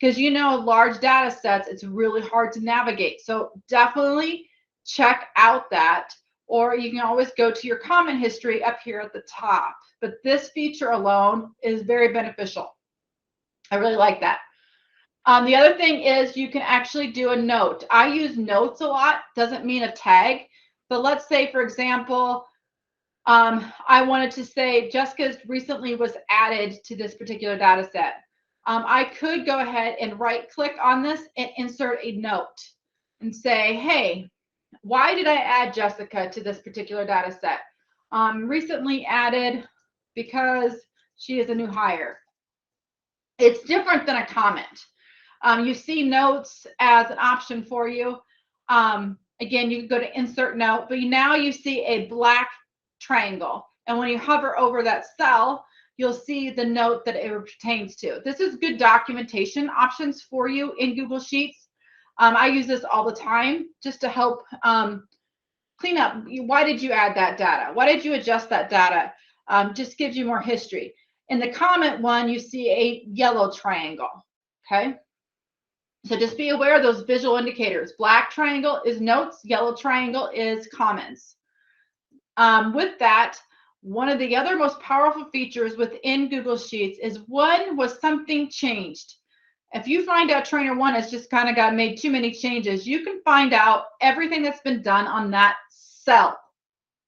Because large data sets, it's really hard to navigate. So definitely check out that, or you can always go to your comment history up here at the top. But this feature alone is very beneficial. I really like that. The other thing is you can actually do a note. I use notes a lot. Doesn't mean a tag, but let's say, for example, I wanted to say Jessica recently was added to this particular data set. I could go ahead and right click on this and insert a note and say, hey, why did I add Jessica to this particular data set? Recently added because she is a new hire. It's different than a comment. You see notes as an option for you. Again, you can go to insert note, but now you see a black triangle. And when you hover over that cell, you'll see the note that it pertains to. This is good documentation options for you in Google Sheets. I use this all the time just to help clean up. Why did you add that data? Why did you adjust that data? Just gives you more history. In the comment one, you see a yellow triangle, okay? So just be aware of those visual indicators. Black triangle is notes, yellow triangle is comments. With that, one of the other most powerful features within Google Sheets is when was something changed. If you find out trainer 1 has just kind of made too many changes, you can find out everything that's been done on that cell.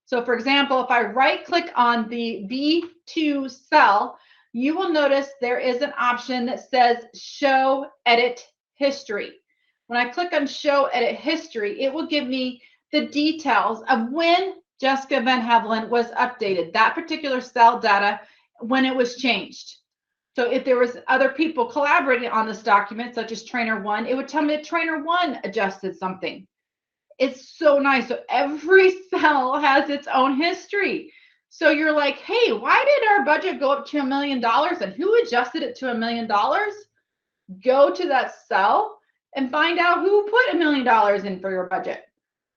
So for example, if I right click on the B2 cell, you will notice there is an option that says show edit history. When I click on show edit history, it will give me the details of when Jessica Van Havelen was updated, that particular cell data, when it was changed. So if there was other people collaborating on this document, such as trainer 1, it would tell me that trainer 1 adjusted something. It's so nice. So every cell has its own history. So you're like, hey, why did our budget go up to $1 million and who adjusted it to $1 million? Go to that cell and find out who put $1 million in for your budget.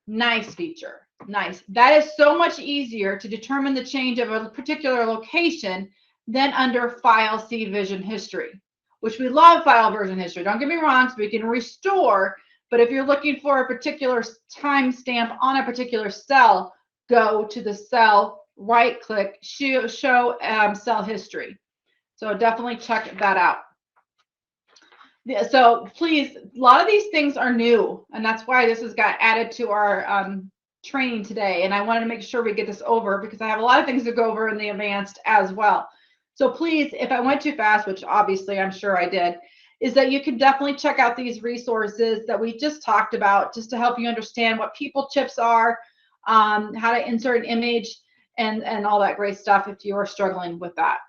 Nice feature. Nice. That is so much easier to determine the change of a particular location than under file see vision history, which we love file version history. Don't get me wrong, so we can restore, but if you're looking for a particular timestamp on a particular cell, go to the cell, right click, show cell history. So definitely check that out. So please, a lot of these things are new, and that's why this has got added to our training today. And I wanted to make sure we get this over because I have a lot of things to go over in the advanced as well. So please, if I went too fast, which obviously I'm sure I did, is that you can definitely check out these resources that we just talked about just to help you understand what people chips are, how to insert an image, and all that great stuff if you are struggling with that.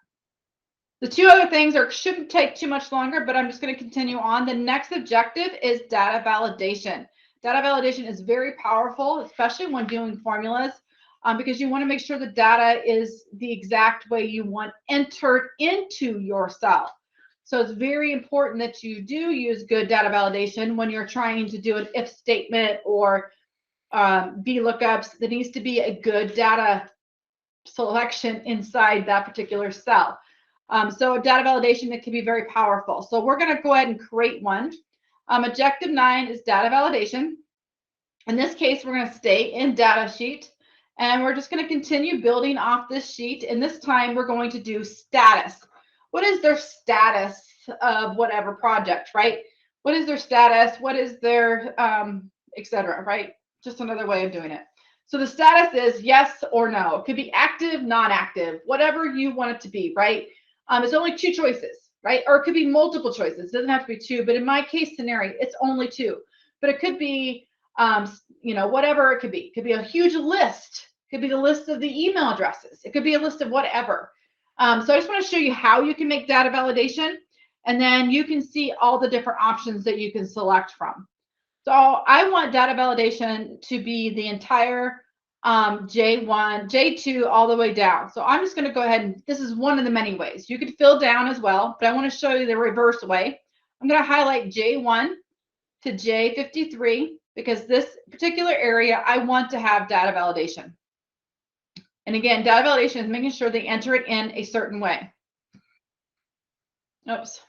The two other things shouldn't take too much longer, but I'm just going to continue on. The next objective is data validation. Data validation is very powerful, especially when doing formulas, because you want to make sure the data is the exact way you want entered into your cell. So it's very important that you do use good data validation when you're trying to do an if statement or VLOOKUPs. There needs to be a good data selection inside that particular cell. So data validation, that can be very powerful. So we're going to go ahead and create one. Objective 9 is data validation. In this case, we're going to stay in data sheet, and we're just going to continue building off this sheet. And this time we're going to do status. What is their status of whatever project, right? What is their status? What is their, etc., right? Just another way of doing it. So the status is yes or no. It could be active, non-active, whatever you want it to be, right? It's only two choices, right? Or it could be multiple choices. It doesn't have to be two, but in my case scenario, it's only two. But it could be, whatever it could be. It could be a huge list. It could be the list of the email addresses. It could be a list of whatever. So I just want to show you how you can make data validation, and then you can see all the different options that you can select from. So I want data validation to be the entire J1, J2, all the way down. So I'm just going to go ahead and this is one of the many ways. You could fill down as well, but I want to show you the reverse way. I'm going to highlight J1 to J53 because this particular area I want to have data validation. And again, data validation is making sure they enter it in a certain way. Oops.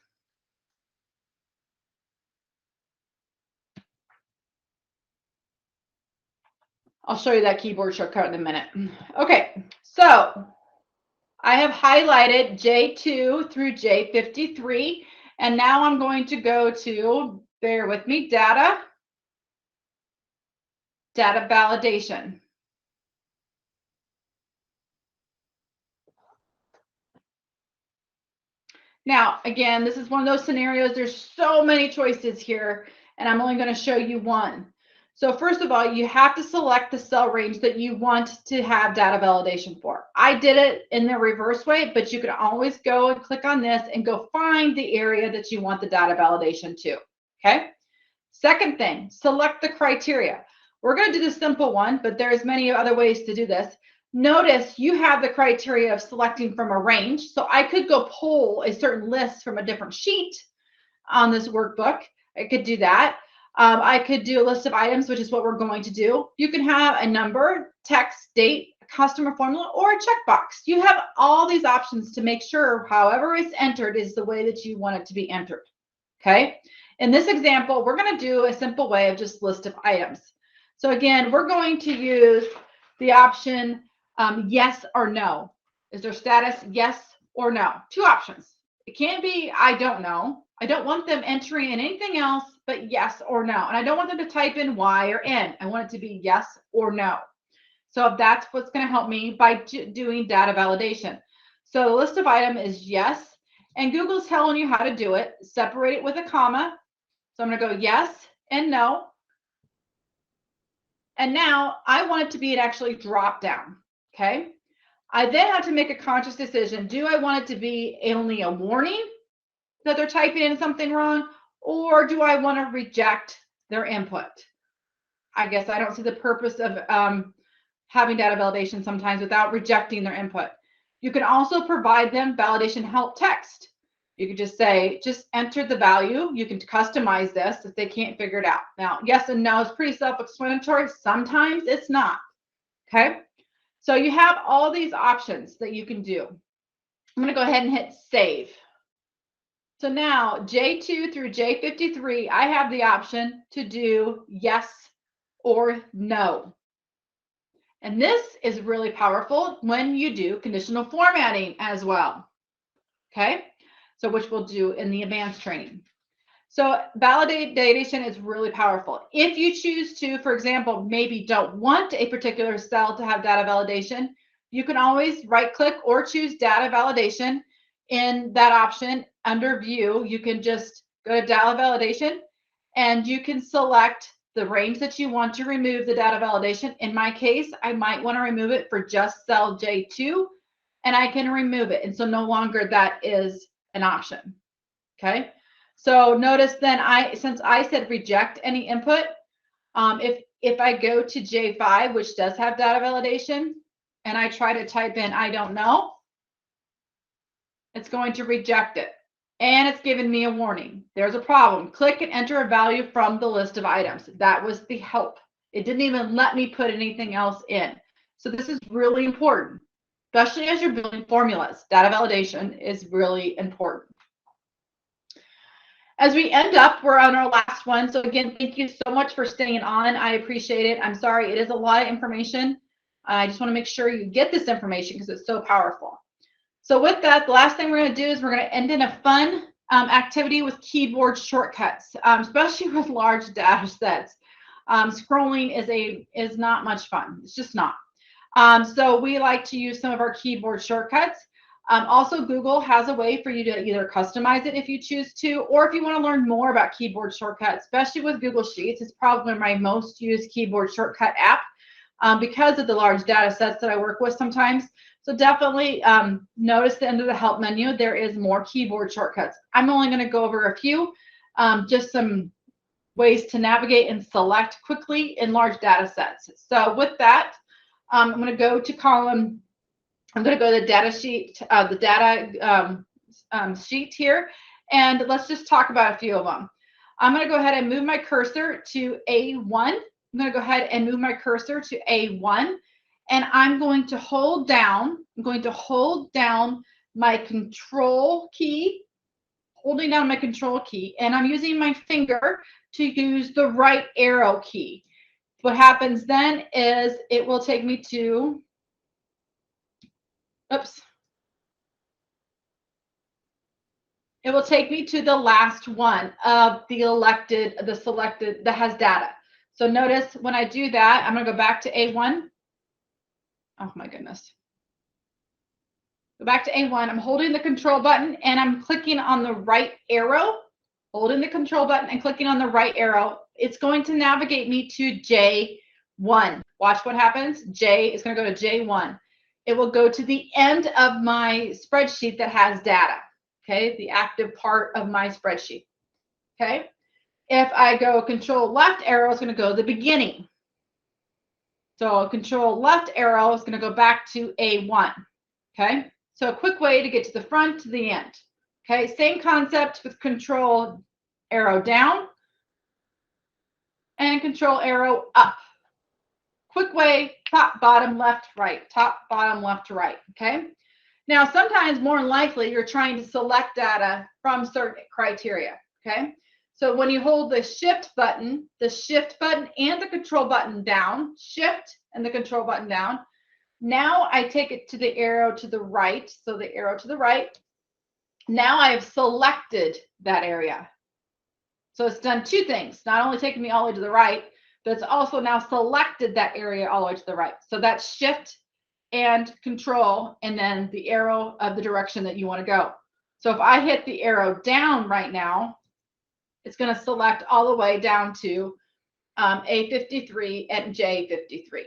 I'll show you that keyboard shortcut in a minute. Okay, so I have highlighted J2 through J53, and now I'm going to go to, bear with me, data validation. Now, again, this is one of those scenarios. There's so many choices here, and I'm only going to show you one. So first of all, you have to select the cell range that you want to have data validation for. I did it in the reverse way, but you can always go and click on this and go find the area that you want the data validation to, okay? Second thing, select the criteria. We're going to do the simple one, but there's many other ways to do this. Notice you have the criteria of selecting from a range. So I could go pull a certain list from a different sheet on this workbook. I could do that. I could do a list of items, which is what we're going to do. You can have a number, text, date, customer formula, or a checkbox. You have all these options to make sure however it's entered is the way that you want it to be entered. Okay. In this example, we're going to do a simple way of just list of items. So again, we're going to use the option yes or no. Is their status yes or no? Two options. It can't be I don't know. I don't want them entering in anything else but yes or no. And I don't want them to type in Y or N. I want it to be yes or no. So that's what's going to help me by doing data validation. So the list of item is yes. And Google's telling you how to do it. Separate it with a comma. So I'm going to go yes and no. And now I want it to be an actually drop down. Okay. I then have to make a conscious decision. Do I want it to be only a warning that they're typing in something wrong, or do I want to reject their input? I guess I don't see the purpose of having data validation sometimes without rejecting their input. You can also provide them validation help text. You could just say, just enter the value. You can customize this if they can't figure it out. Now, yes and no is pretty self-explanatory. Sometimes it's not, okay? So you have all these options that you can do. I'm going to go ahead and hit save. So now J2 through J53, I have the option to do yes or no. And this is really powerful when you do conditional formatting as well. Okay, so which we'll do in the advanced training. So validation is really powerful. If you choose to, for example, maybe don't want a particular cell to have data validation, you can always right click or choose data validation. In that option under view, you can just go to data validation and you can select the range that you want to remove the data validation. In my case, I might want to remove it for just cell J2 and I can remove it. And so no longer that is an option. Okay. So notice then since I said reject any input, if I go to J5, which does have data validation, and I try to type in I don't know, it's going to reject it. And it's given me a warning. There's a problem. Click and enter a value from the list of items. That was the help. It didn't even let me put anything else in. So this is really important, especially as you're building formulas. Data validation is really important. As we end up, we're on our last one. So again, thank you so much for staying on. I appreciate it. I'm sorry, it is a lot of information. I just want to make sure you get this information because it's so powerful. So with that, the last thing we're going to do is we're going to end in a fun activity with keyboard shortcuts, especially with large data sets. Scrolling is not much fun. It's just not. So we like to use some of our keyboard shortcuts. Also, Google has a way for you to either customize it if you choose to, or if you want to learn more about keyboard shortcuts, especially with Google Sheets. It's probably my most used keyboard shortcut app because of the large data sets that I work with sometimes. So definitely notice the end of the help menu, there is more keyboard shortcuts. I'm only going to go over a few, just some ways to navigate and select quickly in large data sets. So with that, I'm going to go to column. I'm going to go to the data sheet, sheet here, and let's just talk about a few of them. I'm going to go ahead and move my cursor to A1. I'm going to go ahead and move my cursor to A1, and I'm going to hold down. I'm going to hold down my control key, holding down my control key, and I'm using my finger to use the right arrow key. What happens then is it will take me to It will take me to the last one of the selected that has data. So notice when I do that, I'm going to go back to A1. Oh my goodness. Go back to A1. I'm holding the control button and I'm clicking on the right arrow, holding the control button and clicking on the right arrow. It's going to navigate me to J1. Watch what happens. J is going to go to J1. It will go to the end of my spreadsheet that has data. Okay, the active part of my spreadsheet. Okay, if I go control left arrow, it's going to go to the beginning. So control left arrow is going to go back to A1. Okay, so a quick way to get to the front to the end. Okay, same concept with control arrow down and control arrow up. Quick way, top, bottom, left, right, top, bottom, left, right. Okay. Now, sometimes more than likely, you're trying to select data from certain criteria, okay? So when you hold the shift button and the control button down, shift and the control button down, now I take it to the arrow to the right, so the arrow to the right. Now I have selected that area. So it's done two things, not only taking me all the way to the right, but it's also now selected that area all the way to the right. So that's shift and control, and then the arrow of the direction that you want to go. So if I hit the arrow down right now, it's going to select all the way down to A53 and J53.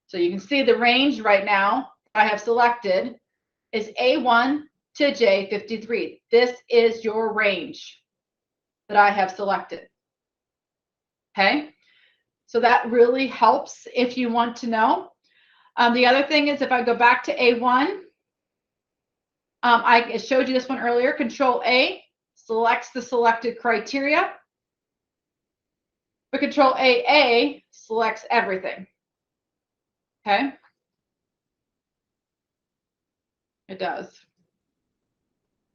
So you can see the range right now I have selected is A1 to J53. This is your range that I have selected. Okay, so that really helps if you want to know. The other thing is if I go back to A1, I showed you this one earlier. Control A selects the selected criteria, but Control AA selects everything. Okay? It does.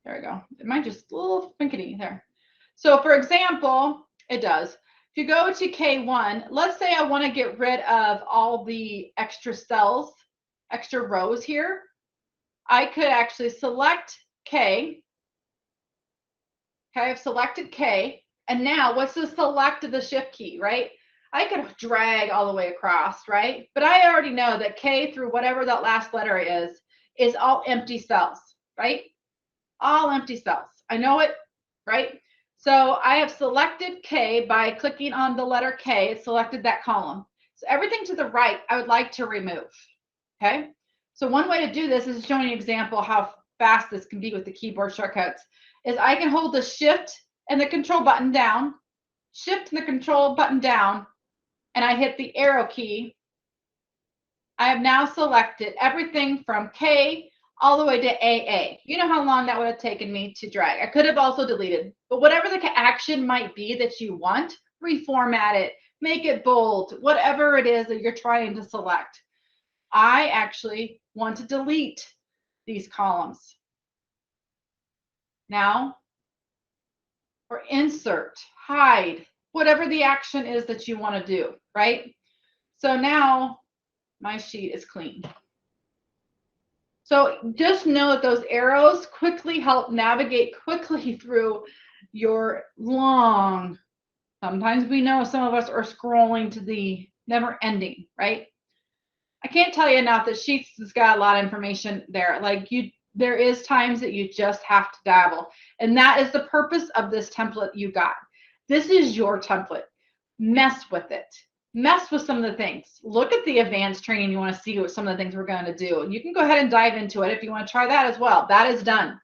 There we go. It might just a little finkety there. So for example, it does. If you go to K1, let's say I want to get rid of all the extra cells, extra rows here. I could actually select K. Okay, I've selected K. And now what's the select of the shift key, right? I could drag all the way across, right? But I already know that K through whatever that last letter is all empty cells, right? All empty cells. I know it, right? So I have selected K by clicking on the letter K. It selected that column. So everything to the right, I would like to remove, okay? So one way to do this is showing an example how fast this can be with the keyboard shortcuts is I can hold the shift and the control button down, shift and the control button down, and I hit the arrow key. I have now selected everything from K all the way to AA. You know how long that would have taken me to drag. I could have also deleted, but whatever the action might be that you want, reformat it, make it bold, whatever it is that you're trying to select. I actually want to delete these columns. Now, or insert, hide, whatever the action is that you want to do, right? So now my sheet is clean. So just know that those arrows quickly help navigate quickly through your long, sometimes we know some of us are scrolling to the never ending, right? I can't tell you enough that Sheets has got a lot of information there. Like there is times that you just have to dabble. And that is the purpose of this template you got. This is your template. Mess with it. Mess with some of the things. Look at the advanced training. You want to see what some of the things we're going to do. You can go ahead and dive into it if you want to try that as well. That is done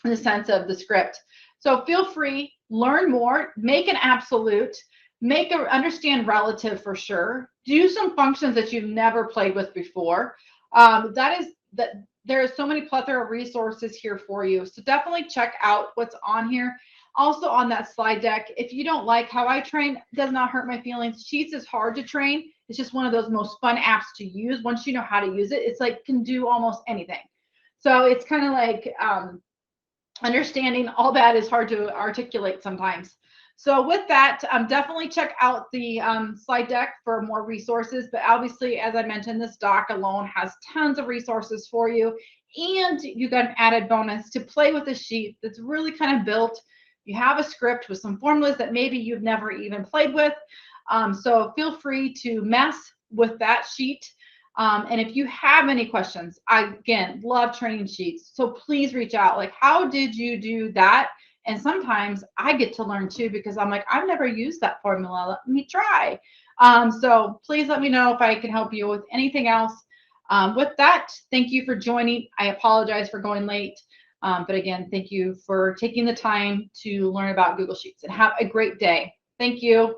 in the sense of the script. So feel free, learn more, make an absolute, understand relative for sure. Do some functions that you've never played with before. There is so many plethora of resources here for you. So definitely check out what's on here. Also on that slide deck, if you don't like how I train, it does not hurt my feelings. Sheets is hard to train. It's just one of those most fun apps to use. Once you know how to use it, it's like can do almost anything. So it's kind of like understanding all that is hard to articulate sometimes. So with that, definitely check out the slide deck for more resources. But obviously, as I mentioned, this doc alone has tons of resources for you. And you got an added bonus to play with a sheet that's really kind of built. You have a script with some formulas that maybe you've never even played with. So feel free to mess with that sheet. And if you have any questions, I, again, love training sheets. So please reach out. Like, how did you do that? And sometimes I get to learn too, because I'm like, I've never used that formula. Let me try. So please let me know if I can help you with anything else. With that, thank you for joining. I apologize for going late. But again, thank you for taking the time to learn about Google Sheets, and have a great day. Thank you.